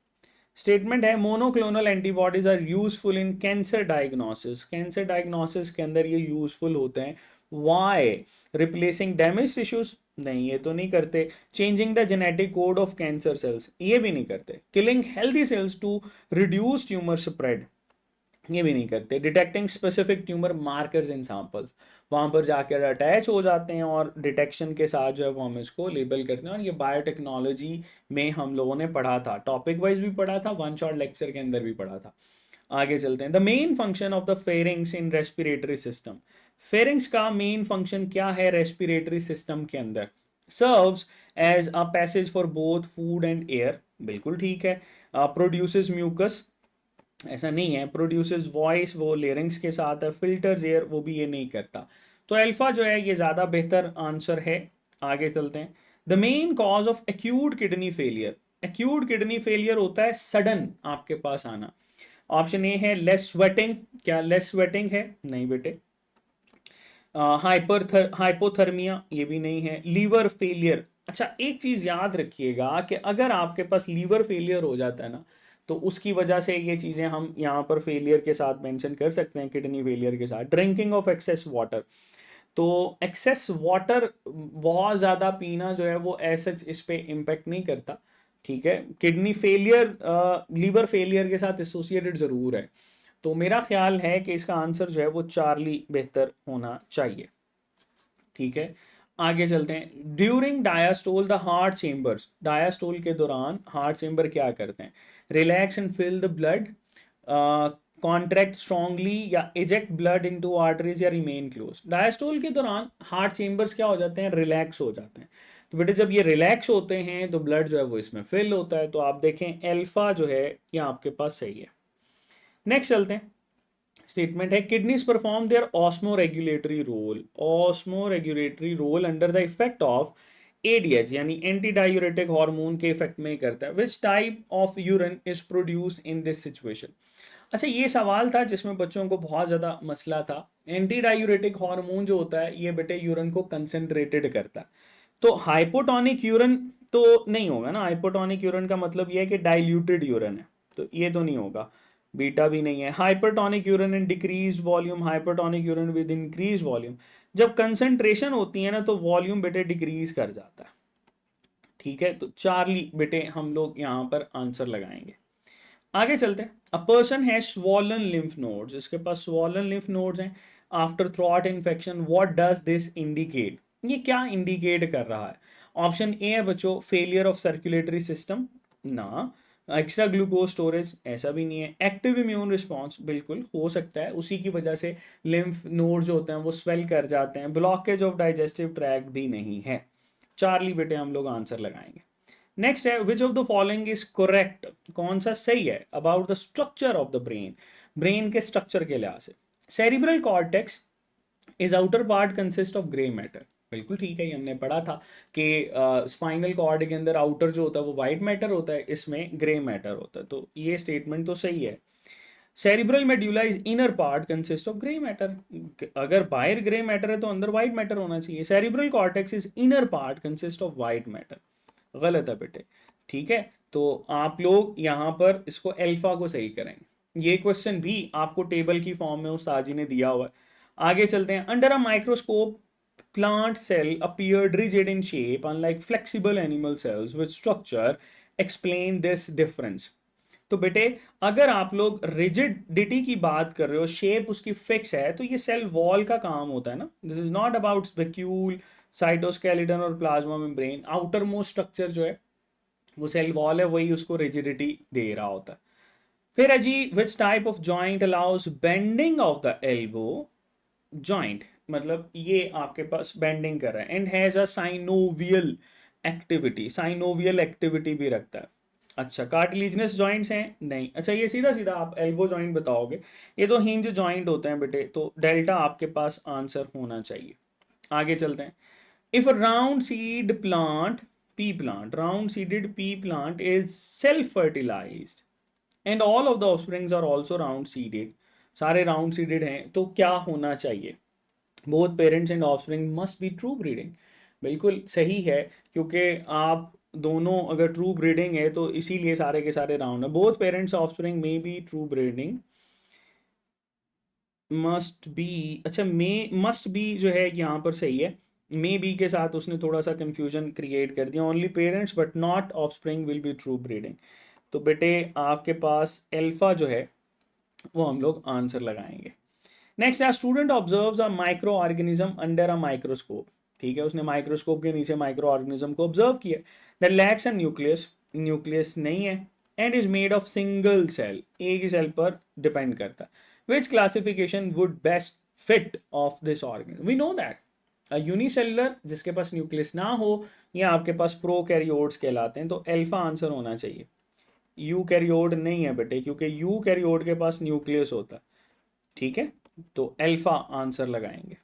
स्टेटमेंट है monoclonal antibodies are useful in cancer diagnosis. Cancer diagnosis के अंदर ये यूजफुल होते हैं। वाई? रिप्लेसिंग डैमेज टिश्यूज नहीं, ये तो नहीं करते। Changing the genetic code of cancer cells, ये भी नहीं करते। Killing healthy cells to reduce tumour spread, ये भी नहीं करते। Detecting specific tumour markers in samples, वहाँ पर जाकर अटैच हो जाते हैं और डिटेक्शन के साथ जो है वो हम इसको लेबल करते हैं। और ये बायोटेक्नोलॉजी में हम लोगों ने पढ़ा था, टॉपिक वाइज भी पढ़ा था, वन शॉट लेक्चर के अंदर भी पढ़ा था। आगे चलते हैं। The main function of the pharynx in respiratory system. Pharynx का मेन फंक्शन क्या है रेस्पिरेटरी सिस्टम के अंदर? Serves as a passage for both food and air, बिल्कुल ठीक है। प्रोड्यूसेस म्यूकस, ऐसा नहीं है। प्रोड्यूसेस वॉइस, वो लेरिंग्स के साथ है। फिल्टर्स एयर, वो भी ये नहीं करता। तो अल्फा जो है ये ज़्यादा बेहतर आंसर है। आगे चलते हैं। The main cause of acute kidney failure. Acute kidney failure होता है सडन आपके पास आना। ऑप्शन ए है लेस स्वेटिंग। क्या लेस स्वेटिंग है? नहीं बेटे। हाइपोथर्मिया, ये भी नहीं है। लीवर फेलियर, अच्छा एक चीज याद रखिएगा कि अगर आपके पास लीवर फेलियर हो जाता है ना, तो उसकी वजह से ये चीजें हम यहाँ पर फेलियर के साथ मेंशन कर सकते हैं, किडनी फेलियर के साथ। ड्रिंकिंग ऑफ एक्सेस वाटर, तो एक्सेस वाटर बहुत ज़्यादा पीना जो है वो ऐसा इस पे इम्पेक्ट नहीं करता, ठीक है। किडनी फेलियर लीवर फेलियर के साथ एसोसिएटेड ज़रूर है। तो मेरा ख्याल है कि इसका आंसर जो है वो चार्ली बेहतर होना चाहिए, ठीक है। आगे चलते हैं। During diastole the heart chambers, diastole के दौरान हार्ट चेम्बर क्या करते हैं? Relax and fill the blood, contract strongly, या इजेक्ट ब्लड इनटू आर्टरीज, या रिमेन क्लोज। डायस्टोल के दौरान हार्ट चेम्बर्स क्या हो जाते हैं? रिलैक्स हो जाते हैं। तो बेटे जब ये रिलैक्स होते हैं तो ब्लड जो है वो इसमें फिल होता है। तो आप देखें अल्फा जो है ये आपके पास सही है। नेक्स्ट चलते हैं। स्टेटमेंट है kidneys perform their osmoregulatory role. Osmoregulatory role under the effect of ADH, यानी एंटी डायूरेटिक हार्मोन के इफेक्ट में करता है। Which type of urine is produced in this situation? अच्छा, ये सवाल था जिसमें बच्चों को बहुत ज़्यादा मसला था। एंटी डायूरेटिक हार्मोन जो होता है ये बेटे यूरिन को कंसंट्रेटेड करता है। तो हाइपोटोनिक यूरिन तो नहीं होगा ना। हाइपोटोनिक यूरिन का मतलब ये है कि डाइल्यूटेड यूरिन है, तो ये तो नहीं होगा। बीटा भी नहीं है। Hypertonic urine in decrease volume, hypertonic urine with increase volume. जब कंसंट्रेशन होती है ना तो वॉल्यूम बेटे डिक्रीज कर जाता है, ठीक है। तो चार्ली बेटे हम लोग यहाँ पर आंसर लगाएंगे। आगे चलते हैं। A person has swollen lymph nodes, इसके पास स्वॉलन लिम्फ नोड्स हैं after throat infection, what does this indicate? ये क्या इंडिकेट कर रहा है? ऑप्शन ए है बच्चों फेलियर ऑफ सर्कुलेटरी सिस्टम, ना। एक्स्ट्रा ग्लूकोज स्टोरेज ऐसा भी नहीं है। एक्टिव इम्यून रिस्पॉन्स बिल्कुल हो सकता है, उसी की वजह से लिम्फ नोड्स जो होते हैं वो स्वेल कर जाते हैं। ब्लॉकेज ऑफ डाइजेस्टिव ट्रैक्ट भी नहीं है। चार्ली बेटे हम लोग आंसर लगाएंगे। नेक्स्ट है which of the following is correct, कौन सा सही है about the structure of the brain, brain के स्ट्रक्चर के लिहाज से। Cerebral cortex is outer part consist of grey matter, बिल्कुल ठीक है, ये हमने पढ़ा था कि स्पाइनल कॉर्ड के अंदर आउटर जो होता है वो वाइट मैटर होता है, इसमें ग्रे मैटर होता है, तो ये स्टेटमेंट तो सही है। Cerebral medulla is inner part consist of grey matter, अगर बाहर ग्रे मैटर है तो अंदर वाइट मैटर होना चाहिए। Cerebral cortex is inner part consist of white matter, गलत है बेटे, ठीक है। तो आप लोग यहाँ पर इसको अल्फा को सही करेंगे। ये क्वेश्चन भी आपको टेबल की फॉर्म में उस्ताद जी ने दिया हुआ है। आगे चलते हैं। Under a microscope plant cell appeared rigid in shape unlike flexible animal cells with structure, explain this difference। तो बेटे अगर आप लोग रिजिडिटी की बात कर रहे हो, शेप उसकी फिक्स है, तो ये सेल वॉल का काम होता है ना। This is not about spicule, cytoskeleton और plasma membrane. Outermost structure जो है वो सेल वॉल है, वही उसको रिजिडिटी दे रहा होता है। फिर है जी which type of joint allows bending of the elbow joint, मतलब ये आपके पास बेंडिंग कर रहा है and has a synovial activity, synovial activity भी रखता है। अच्छा कार्टिलेजिनस जॉइंट्स हैं नहीं। अच्छा ये सीधा सीधा आप एल्बो जॉइंट बताओगे, ये तो हिंज जॉइंट होते हैं बेटे, तो डेल्टा आपके पास आंसर होना चाहिए। आगे चलते हैं। If round seed plant, pea plant, round seeded pea plant is self fertilised and all of the offsprings are also round seeded, सारे राउंड सीडेड हैं, तो क्या होना चाहिए? Both parents and offspring must be true breeding, बिल्कुल सही है, क्योंकि आप दोनों अगर ट्रू ब्रीडिंग है तो इसीलिए सारे के सारे राउंड है। Both parents offspring may be true breeding, must be, अच्छा मे मस्ट बी जो है यहाँ पर सही है, मे बी के साथ उसने थोड़ा सा कंफ्यूजन क्रिएट कर दिया। Only parents but not offspring will be true breeding. तो बेटे आपके पास अल्फा जो है वो हम लोग आंसर लगाएंगे। नेक्स्ट है student observes a micro organism under a microscope, ठीक है, उसने माइक्रोस्कोप के नीचे माइक्रो ऑर्गेनिज्म को ऑब्जर्व किया। That lacks a nucleus, nucleus नहीं है, and is made of single cell, एक ही सेल पर डिपेंड करता है। Which classification would best fit of this organism, we know that unicellular जिसके पास न्यूक्लियस ना हो, या आपके पास प्रोकैरियोट्स कहलाते हैं, तो अल्फा आंसर होना चाहिए। यू कैरियोड नहीं है बेटे, क्योंकि यू कैरियोड के पास न्यूक्लियस होता है, ठीक है, तो अल्फा आंसर लगाएंगे।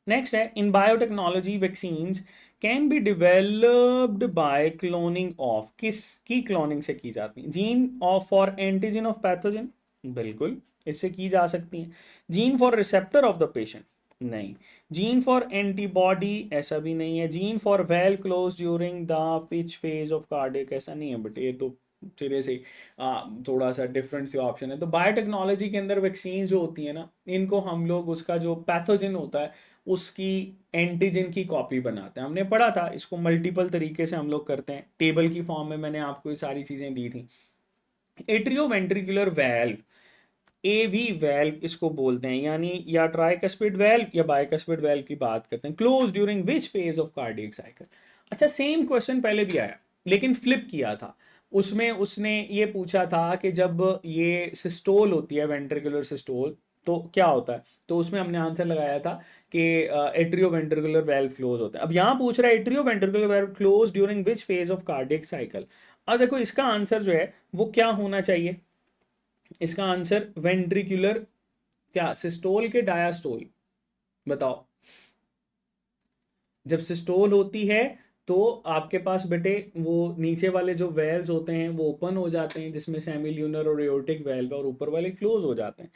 नेक्स्ट है in biotechnology vaccines can be developed by cloning of, किस की क्लोनिंग से की जाती है? Gene of for antigen of pathogen, बिल्कुल इससे की जा सकती है। Gene for receptor of the patient, नहीं। जीन फॉर एंटीबॉडी, ऐसा भी नहीं है। Gene for well close during the which phase of cardiac, ऐसा नहीं है बट ये तो सिरे से थोड़ा सा डिफरेंट सी ऑप्शन है। तो बायोटेक्नोलॉजी के अंदर वैक्सीन जो होती है ना, इनको हम लोग उसका जो पैथोजन होता है उसकी एंटीजन की कॉपी बनाते हैं। हमने पढ़ा था इसको मल्टीपल तरीके से हम लोग करते हैं, टेबल की फॉर्म में मैंने आपको ये सारी चीज़ें दी थी। एट्रियोवेंट्रिकुलर वेल्व, एवी वेल्व इसको बोलते हैं, यानी या ट्राइकस्पिड वेल्व या बाइकस्पिड वेल्व की बात करते हैं। Close during which phase of cardiac cycle. अच्छा सेम क्वेश्चन पहले भी आया लेकिन फ्लिप किया था, उसमें उसने ये पूछा था कि जब ये सिस्टोल होती है वेंट्रिकुलर सिस्टोल तो क्या होता है, तो उसमें हमने आंसर लगाया था कि एट्रियो वेंट्रिकुलर वेल्व क्लोज होता है। अब यहाँ पूछ रहा है atrio ventricular valve close during which phase of cardiac cycle. अब देखो इसका आंसर जो है वो क्या होना चाहिए, इसका आंसर वेंट्रिकुलर, क्या सिस्टोल के डायास्टोल, बताओ। जब सिस्टोल होती है तो आपके पास बेटे वो नीचे वाले जो वेल्व्स होते हैं वो ओपन हो जाते हैं, जिसमें सेमिल्यूनर और एओर्टिक वेल्व, और ऊपर वाले क्लोज हो जाते हैं।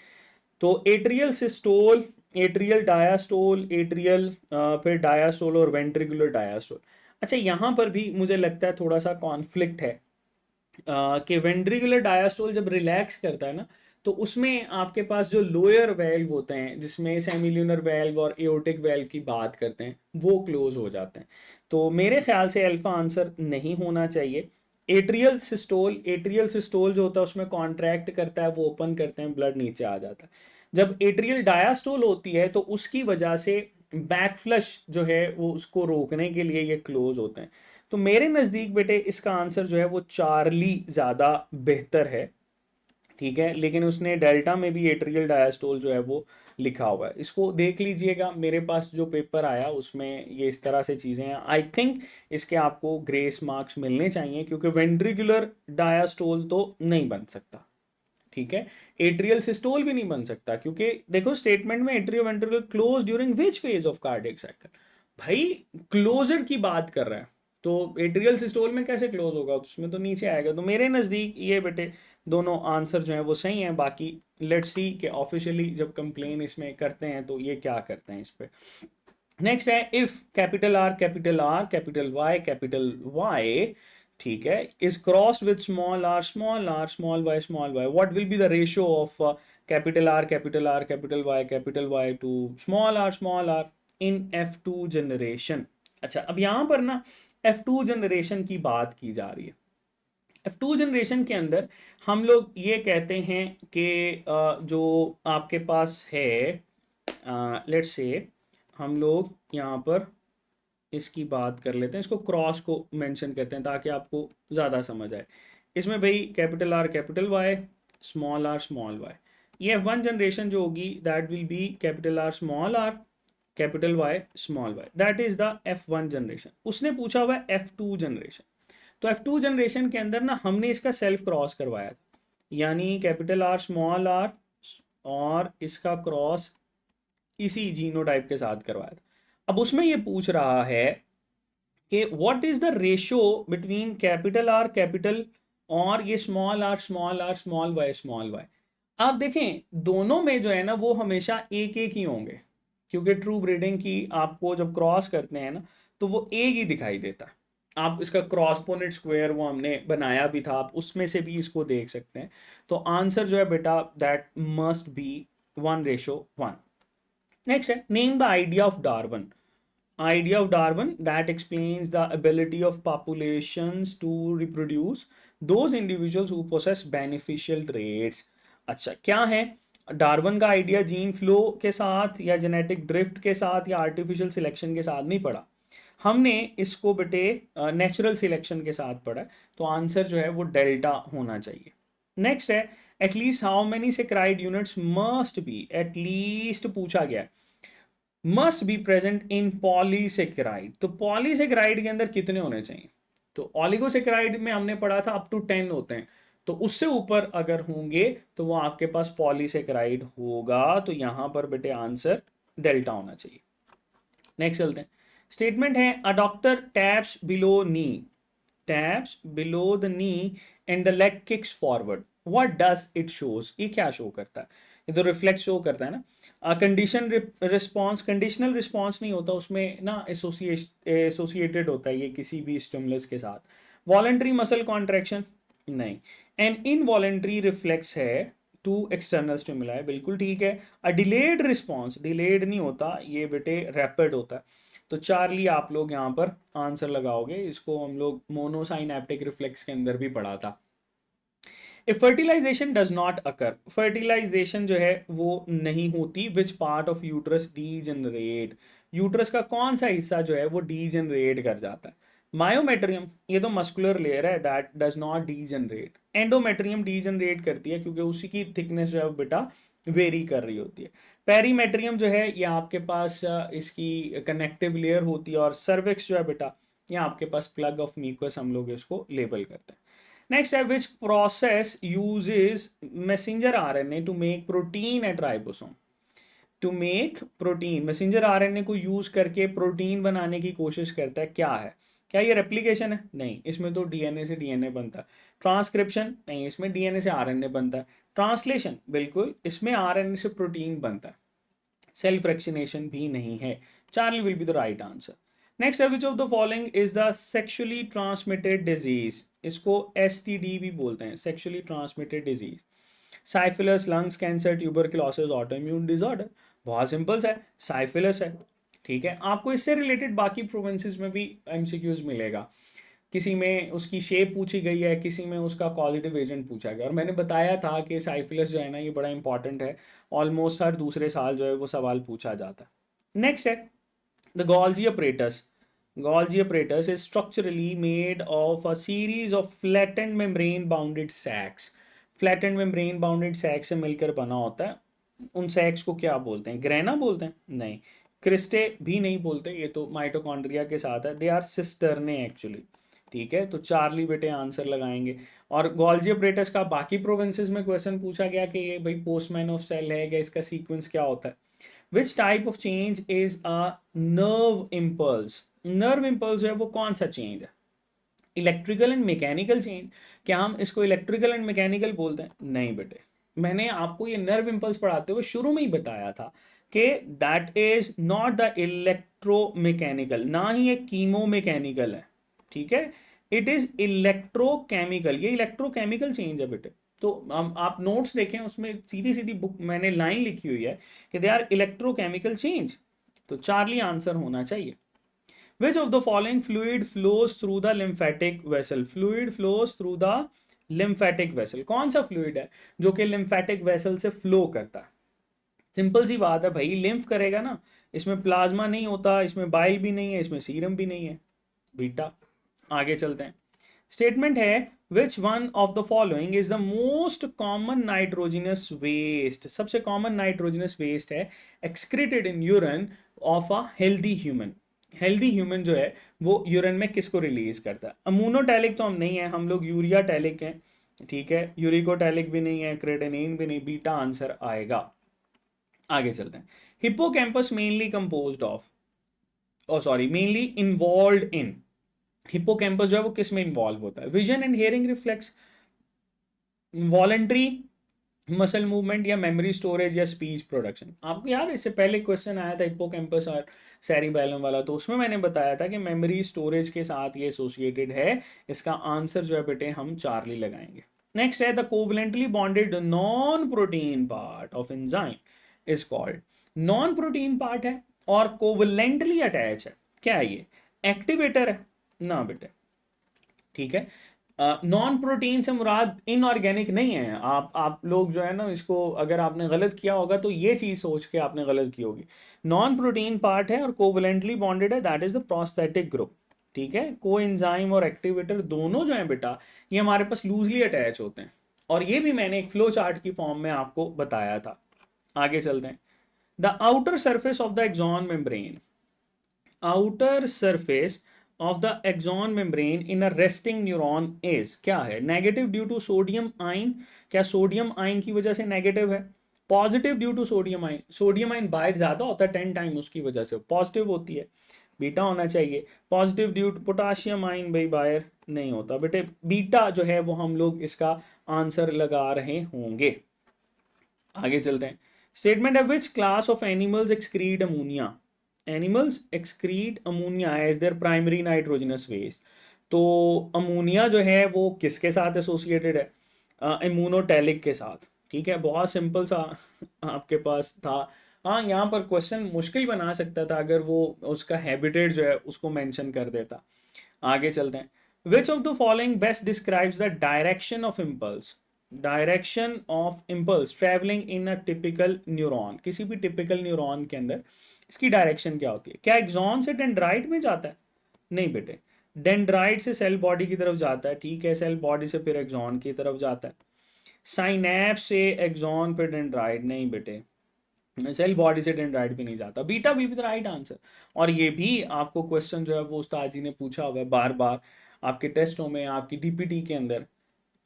तो एट्रियल सिस्टोल, एट्रियल डायास्टोल, एट्रियल फिर डायास्टोल और वेंट्रिकुलर डायास्टोल। अच्छा यहाँ पर भी मुझे लगता है थोड़ा सा कॉन्फ्लिक्ट है कि वेंट्रिकुलर डायास्टोल जब रिलैक्स करता है ना, तो उसमें आपके पास जो लोअर वेल्व होते हैं जिसमें सेमिल्यूनर वेल्व और एओर्टिक वेल्व की बात करते हैं वो क्लोज हो जाते हैं। तो मेरे ख्याल से अल्फा आंसर नहीं होना चाहिए। एट्रियल सिस्टोल, एट्रियल सिस्टोल जो होता है उसमें कॉन्ट्रैक्ट करता है, वो ओपन करते हैं, ब्लड नीचे आ जाता है। जब एट्रियल डायास्टोल होती है तो उसकी वजह से बैक फ्लश जो है वो उसको रोकने के लिए ये क्लोज होते हैं। तो मेरे नज़दीक बेटे इसका आंसर जो है वो चार्ली ज़्यादा बेहतर है, ठीक है। लेकिन उसने डेल्टा में भी एट्रियल डायस्टोल जो है वो लिखा हुआ है, इसको देख लीजिएगा। मेरे पास जो पेपर आया उसमें ये इस तरह से चीज़ें हैं। आई थिंक इसके आपको ग्रेस मार्क्स मिलने चाहिए, क्योंकि वेंट्रिकुलर डायस्टोल तो नहीं बन सकता, ठीक है। एट्रियल सिस्टोल भी नहीं बन सकता, क्योंकि देखो स्टेटमेंट में atrio ventricle close during which phase of cardiac cycle, भाई क्लोजर की बात कर रहा है, तो एट्रियल सिस्टोल में कैसे क्लोज होगा, उसमें तो नीचे आएगा। तो मेरे नज़दीक ये बेटे दोनों आंसर जो है वो सही हैं। बाकी लेट्स सी कि ऑफिशियली जब कंप्लेन इसमें करते हैं तो ये क्या करते हैं इस पे। नेक्स्ट है if capital R capital R capital Y, ठीक है, is crossed with small R small R small Y, what will be the ratio of capital R capital Y to small R in F2 generation. अच्छा, अब यहां पर ना F2 जनरेशन की बात की जा रही है। F2 जनरेशन के अंदर हम लोग ये कहते हैं कि जो आपके पास है, लेट्स से हम लोग यहाँ पर इसकी बात कर लेते हैं, इसको क्रॉस को मेंशन करते हैं ताकि आपको ज़्यादा समझ आए। इसमें भाई कैपिटल वाई स्मॉल वाई, ये F1 जनरेशन जो होगी that will be capital R capital Y small Y, that is the F1 generation. उसने पूछा हुआ है F2 जनरेशन, तो F2 जनरेशन के अंदर ना हमने इसका सेल्फ क्रॉस करवाया था, यानी कैपिटल आर स्मॉल आर और इसका क्रॉस इसी जीनोटाइप के साथ करवाया था। अब उसमें ये पूछ रहा है कि what is the ratio between capital R capital और ये स्मॉल वाई। आप देखें दोनों में जो है ना वो हमेशा एक एक ही होंगे, क्योंकि ट्रू ब्रीडिंग की आपको जब क्रॉस करते हैं ना तो वो एक ही दिखाई देता है। आप इसका क्रॉसपोनेट स्क्वायर वो हमने बनाया भी था, आप उसमें से भी इसको देख सकते हैं। तो आंसर जो है बेटा दैट मस्ट बी 1:1। नेक्स्ट है name the idea of Darwin. Idea of Darwin that explains the ability of populations to reproduce those individuals who possess beneficial traits। अच्छा, क्या है डार्विन का आइडिया? जीन फ्लो के साथ या जेनेटिक ड्रिफ्ट के साथ या आर्टिफिशियल सिलेक्शन के साथ नहीं पढ़ा हमने इसको बेटे, नेचुरल सिलेक्शन के साथ पढ़ा है। तो आंसर जो है वो डेल्टा होना चाहिए। नेक्स्ट है at least how many saccharide units must be, at least पूछा गया है, must be present in polysaccharide. तो पॉलीसेकेराइड के अंदर कितने होने चाहिए? तो ऑलिगोसेकेराइड में हमने पढ़ा था अप टू 10 होते हैं, तो उससे ऊपर अगर होंगे तो वो आपके पास पॉलीसेकेराइड होगा। तो यहां पर बेटे आंसर डेल्टा होना चाहिए। नेक्स्ट चलते हैं। स्टेटमेंट है a doctor taps below the knee and the leg kicks forward, what does it shows? ये क्या शो करता है? ये तो रिफ्लेक्स शो करता है ना। कंडीशन रिस्पॉन्स, कंडीशनल रिस्पॉन्स नहीं होता उसमें ना, एसोसिएटेड होता है ये किसी भी स्टिमुलस के साथ। वॉलेंट्री मसल कॉन्ट्रैक्शन नहीं। एंड इनवॉलेंट्री रिफ्लेक्स है टू एक्सटर्नल स्टिमुलाई, बिल्कुल ठीक है। अ डिलेड रिस्पॉन्स, डिलेड नहीं होता ये बेटे, रैपिड होता है। तो चार्ली आप लोग यहाँ पर आंसर लगाओगे, इसको हम लोग मोनोसाइनेप्टिक रिफ्लेक्स के अंदर भी पढ़ा था। If fertilisation does not occur, fertilisation जो है वो नहीं होती, which part of uterus degenerate, uterus का कौन सा हिस्सा जो है वो डीजनरेट कर जाता है? मायोमेट्रियम, ये तो मस्कुलर लेयर है, that does not degenerate. Endometrium degenerate करती है क्योंकि उसी की थिकनेस जो है बेटा वेरी कर रही होती है। पेरीमेट्रियम जो है ये आपके पास इसकी कनेक्टिव लेयर होती है, और सर्विक्स जो है बेटा ये आपके पास प्लग ऑफ म्यूकस हम लोग इसको लेबल करते हैं। Next, which process uses messenger RNA to make protein at ribosome? To make protein, messenger RNA को यूज करके प्रोटीन बनाने की कोशिश करता है, क्या है? क्या ये रेप्लिकेशन है? नहीं, इसमें तो डीएनए से डीएनए बनता है। ट्रांसक्रिप्शन नहीं, इसमें डीएनए से आरएनए बनता है। ट्रांसलेशन बिल्कुल, इसमें आरएनए से प्रोटीन बनता है। सेल फ्रैक्शनेशन भी नहीं है। Charlie will be the right answer. Next है which of the following is the sexually transmitted disease? इसको एसटीडी भी बोलते हैं, sexually transmitted disease. Syphilis, lungs cancer, tuberculosis, autoimmune disorder. बहुत सिंपल है, साइफिलस है, ठीक है। आपको इससे रिलेटेड बाकी प्रोविंसेस में भी एमसीक्यूज मिलेगा, किसी में उसकी शेप पूछी गई है, किसी में उसका कॉजेटिव एजेंट पूछा गया। और मैंने बताया था कि साइफिलस जो है ना ये बड़ा इंपॉर्टेंट है, ऑलमोस्ट हर दूसरे साल जो है वो सवाल पूछा जाता है। नेक्स्ट है the Golgi apparatus, Golgi apparatus is structurally made of a series of flattened membrane bounded sacs. Flattened membrane bounded sacs से मिलकर बना होता है. उन सैक्स को क्या बोलते हैं? ग्रेना बोलते हैं? नहीं. क्रिस्टे भी नहीं बोलते, ये तो माइटोकॉन्ड्रिया के साथ है. They are cisternae actually. ठीक है, तो चार्ली बेटे आंसर लगाएंगे. और गोल्जी अपरेटस का बाकी प्रोविंसेस में क्वेश्चन पूछा गया कि ये भाई पोस्टमैन ऑफ सेल है क्या, इसका सीक्वेंस क्या होता है. Which type of change is a nerve impulse. Nerve impulse है वो कौन सा चेंज है? Electrical and mechanical change. क्या हम इसको इलेक्ट्रिकल एंड मैकेनिकल बोलते हैं? नहीं बेटे, मैंने आपको ये नर्व इम्पल्स पढ़ाते हुए शुरू में ही बताया था कि that is not the electromechanical, ना ही ये कीमो मैकेनिकल है. ठीक है, इट इज इलेक्ट्रोकेमिकल. ये इलेक्ट्रोकेमिकल चेंज है बेटे. तो हम आप नोट्स देखें, उसमें सीधी सीधी बुक मैंने लाइन लिखी हुई है कि दे आर इलेक्ट्रोकेमिकल चेंज. तो चार्ली आंसर होना चाहिए. Which of the following fluid flows through the lymphatic vessel? Fluid flows through the lymphatic vessel. कौन सा fluid है जो कि lymphatic vessel से flow करता है? सिंपल सी बात है भाई, lymph करेगा ना. इसमें प्लाज्मा नहीं होता, इसमें बाइल भी नहीं है, इसमें सीरम भी नहीं है बीटा. आगे चलते हैं. स्टेटमेंट है which one of the following is the most common nitrogenous waste. सबसे कॉमन नाइट्रोजिनस वेस्ट है excreted in urine of a healthy human. Healthy human जो है वो यूरिन में किसको रिलीज करता है? अमोनोटैलिक तो हम नहीं है, हम लोग यूरिया टैलिक हैं. ठीक है, यूरिकोटैलिक भी नहीं है, क्रेटेनिन भी नहीं. बीटा आंसर आएगा. आगे चलते हैं. Hippocampus mainly composed of, oh sorry, mainly involve in. Hippocampus जो है वो किस में इन्वॉल्व होता है? Vision and hearing reflex, voluntary muscle movement, या मेमोरी स्टोरेज, या स्पीच प्रोडक्शन. आपको याद है इससे पहले क्वेश्चन आया था हिप्पोकैम्पस और सेरिबैलम वाला, तो उसमें मैंने बताया था कि मेमोरी स्टोरेज के साथ ये एसोसिएटेड है. इसका आंसर जो है बेटे हम चार्ली लगाएंगे. नेक्स्ट है the covalently bonded non protein part of enzyme is called. Non protein part है और कोवलेंटली अटैच है, क्या है ये? एक्टिवेटर है ना बेटे. ठीक है, नॉन प्रोटीन से मुराद इनऑर्गेनिक नहीं है. आप लोग जो है ना, इसको अगर आपने गलत किया होगा तो ये चीज सोच के आपने गलत की होगी. नॉन प्रोटीन पार्ट है और कोवलेंटली बॉन्डेड है, that is the prosthetic group. ठीक है, को एंजाइम और एक्टिवेटर दोनों जो है बेटा ये हमारे पास लूजली अटैच होते हैं, और ये भी मैंने एक फ्लो चार्ट की फॉर्म में आपको बताया था. आगे चलते हैं. The outer surface of the axon membrane. Outer surface of the axon membrane in a resting neuron is, क्या है? Negative due to sodium ion. क्या सोडियम आयन की वजह से नेगेटिव है? Positive due to sodium ion. Sodium ion बाहर ज्यादा होता है 10 टाइम, उसकी वजह से पॉजिटिव होती है. बीटा होना चाहिए. Positive due to potassium ion भाई बाहर नहीं होता बेटे. बीटा जो है वो हम लोग इसका आंसर लगा रहे होंगे. आगे चलते हैं. स्टेटमेंट है which class of animals excrete ammonia. Animals excrete ammonia as their primary nitrogenous waste. तो अमोनिया जो है वो किसके साथ एसोसिएटेड है? इम्यूनोटैलिक के साथ. ठीक है, बहुत सिंपल सा आपके पास था. हाँ, यहाँ पर क्वेश्चन मुश्किल बना सकता था अगर वो उसका हैबिटेट जो है उसको मेंशन कर देता. आगे चलते हैं. विच of the following best describes the direction of impulse. Direction of impulse travelling in a typical neuron. किसी भी टिपिकल न्यूरॉन के अंदर इसकी डायरेक्शन क्या होती है? क्या एक्सॉन से डेंड्राइट में जाता है? नहीं बेटे, डेंड्राइट से सेल बॉडी की तरफ जाता है. ठीक है, सेल बॉडी से फिर एक्सॉन की तरफ जाता है. साइनैप्स से एक्सॉन पे डेंड्राइट नहीं बेटे, सेल बॉडी से डेंड्राइट भी नहीं जाता. बीटा भी द राइट आंसर. और ये भी आपको क्वेश्चन जो है वो उस्ताद जी ने पूछा हुआ है बार बार आपके टेस्टों में, आपकी डीपीटी के अंदर.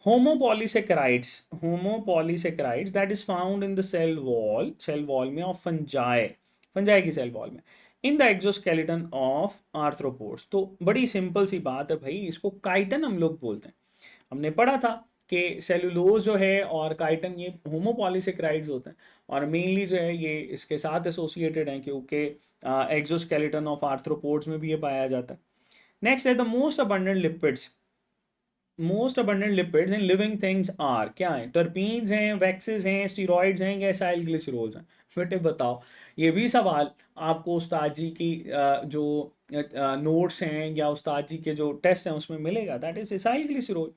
homopolysaccharides, homopolysaccharides that is found in the cell wall में of fungi की सेल वॉल में, in the exoskeleton of arthropods. तो बड़ी सिंपल सी बात है भाई, इसको काइटन हम लोग बोलते हैं. हमने पढ़ा था कि सेलुलोज जो है और काइटन ये होमोपॉलीसेक्राइड्स होते हैं, और मेनली जो है ये इसके साथ एसोसिएटेड हैं क्योंकि एक्सोस्केलेटन ऑफ आर्थ्रोपोड्स में भी ये पाया जाता है. नेक्स्ट है the most abundant lipids. Most abundant lipids in living things are, क्या है? टर्पीन्स हैं, वैक्सेस हैं, स्टीरॉइड्स हैं, या एसाइल ग्लिसरॉल्स हैं? बेटे बताओ. ये भी सवाल आपको उस्ताद जी की जो नोट्स हैं या उस्ताद जी के जो टेस्ट हैं उसमें मिलेगा. That is acyl glycerol.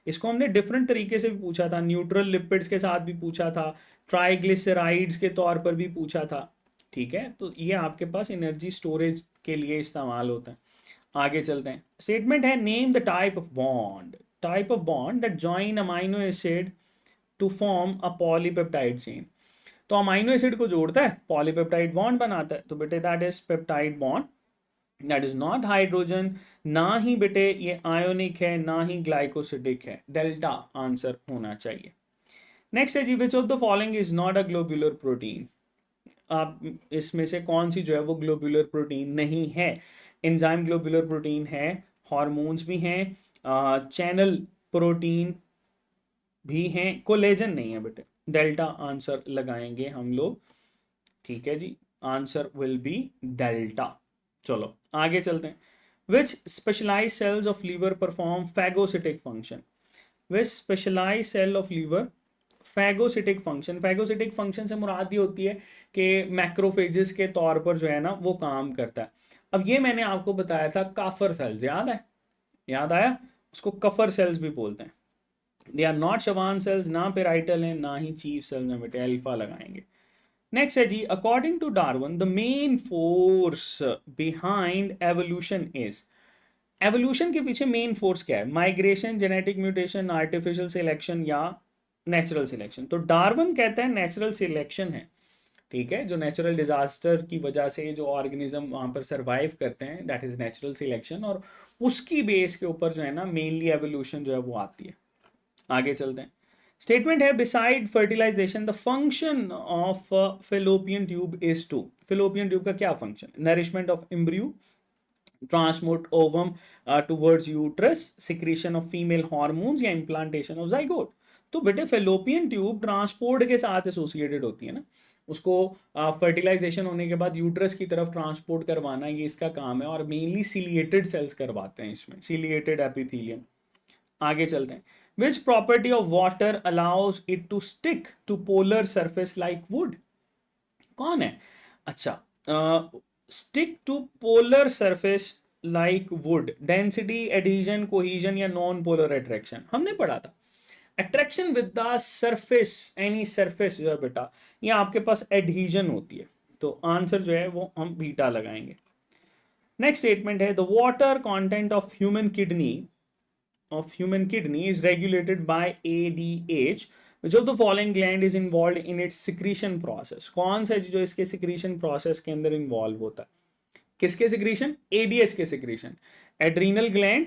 इसको हमने डिफरेंट तरीके से भी पूछा था, न्यूट्रल लिपिड्स के साथ भी पूछा था, ट्राइग्लिसराइड्स के तौर पर भी पूछा था. ठीक है, तो ये आपके पास एनर्जी स्टोरेज के लिए इस्तेमाल होता है. आगे चलते हैं। स्टेटमेंट है name the type of bond that join amino acid to form a polypeptide chain. तो अमाइनो एसिड को जोड़ता है, पॉलीपेप्टाइड बॉन्ड बनाता है। तो बेटे that is peptide bond, that is not hydrogen, ना ही बेटे ये आयोनिक है, ना ही ग्लाइकोसिडिक है। डेल्टा आंसर होना चाहिए। नेक्स्ट है जी, which of the following is not a globular protein. आप इसमें से कौन सी जो है वो ग्लोब्यूलर प्रोटीन नहीं है। एंजाइम ग्लोब्यूलर प्रोटीन है, हार्मोन्स भी हैं, चैनल प्रोटीन भी हैं, कोलेजन नहीं है बेटे। डेल्टा आंसर लगाएंगे हम लोग। ठीक है जी, आंसर विल बी डेल्टा। चलो आगे चलते हैं। Which specialise cells of liver perform phagocytic function. Which specialise cell of liver phagocytic function. Phagocytic function से मुराद ये होती है कि मैक्रोफेजेस के तौर पर जो है ना वो काम करता है। अब ये मैंने आपको बताया था काफर सेल्स, याद है, याद आया, उसको कफर सेल्स भी बोलते हैं। They are not Schwann cells, ना पेराइटल हैं ना ही चीफ सेल्स हैं बेटे, अल्फा लगाएंगे। नेक्स्ट है जी, according to Darwin the main force behind evolution is. Evolution के पीछे मेन फोर्स क्या है? Migration, genetic mutation, artificial selection या नेचुरल सिलेक्शन। तो डार्विन कहता है नेचुरल सिलेक्शन है। ठीक है, जो नेचुरल डिजास्टर की वजह से जो ऑर्गेनिज्म वहां पर सरवाइव करते हैं, दैट इज नेचुरल सिलेक्शन, और उसकी बेस के ऊपर जो है ना मेनली एवोल्यूशन जो है वो आती है। आगे चलते हैं। स्टेटमेंट है beside fertilisation the function of fallopian tube is to. Fallopian tube का क्या function? Nourishment of embryo, transport ovum towards uterus, secretion of female hormones या इम्प्लांटेशन ऑफ जाइगोट। तो बेटे फेलोपियन ट्यूब ट्रांसपोर्ट के साथ एसोसिएटेड होती है ना, उसको फर्टिलाइजेशन होने के बाद यूट्रस की तरफ ट्रांसपोर्ट करवाना ये इसका काम है, और मेनली सिलिएटेड सेल्स करवाते हैं इसमें, सिलिएटेड एपिथेलियम। आगे चलते हैं। Which property of water allows it to stick to polar surface like wood. कौन है? अच्छा, stick to polar surface like wood, density, adhesion, cohesion या नॉन पोलर अट्रैक्शन। हमने पढ़ा था attraction with the surface, any surface जो है बेटा, ये आपके पास एडहीजन होती है। तो आंसर जो है वो हम बीटा लगाएंगे। नेक्स्ट स्टेटमेंट है the water content of human kidney is regulated by ADH. Which of the following gland is involved in its secretion process? कौन सा जो इसके secretion process के अंदर involve होता है? किसके secretion? ADH के secretion। एड्रीनल ग्लैंड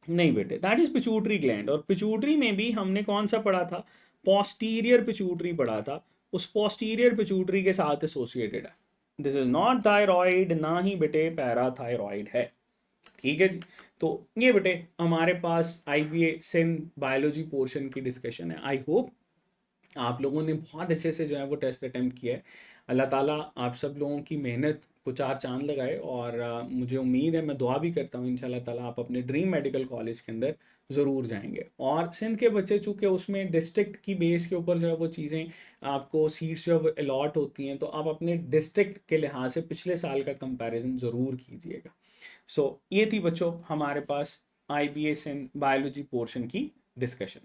नहीं बेटे, दैट इज पिट्यूटरी ग्लैंड। और पिट्यूटरी में भी हमने कौन सा पढ़ा था? पोस्टीरियर पिट्यूटरी पढ़ा था, उस पोस्टीरियर पिट्यूटरी के साथ एसोसिएटेड है। दिस इज नॉट थायराइड, ना ही बेटे पैराथायराइड है। ठीक है जी, तो ये बेटे हमारे पास आईबीए सिंध बायोलॉजी पोर्शन की डिस्कशन है। आई होप आप लोगों ने बहुत अच्छे से जो है वो टेस्ट अटेम्प्ट किया है। अल्लाह ताला आप सब लोगों की मेहनत को चार चांद लगाए, और मुझे उम्मीद है, मैं दुआ भी करता हूँ इंशाल्लाह ताला आप अपने ड्रीम मेडिकल कॉलेज के अंदर ज़रूर जाएंगे। और सिंध के बच्चे चूँकि उसमें डिस्ट्रिक्ट की बेस के ऊपर जो है वो चीज़ें आपको सीट्स जो है अलॉट होती हैं, तो आप अपने डिस्ट्रिक्ट के लिहाज से पिछले साल का कंपैरिजन ज़रूर कीजिएगा। सो ये थी बच्चों हमारे पास IBA सिंध बायोलॉजी पोर्शन की डिस्कशन।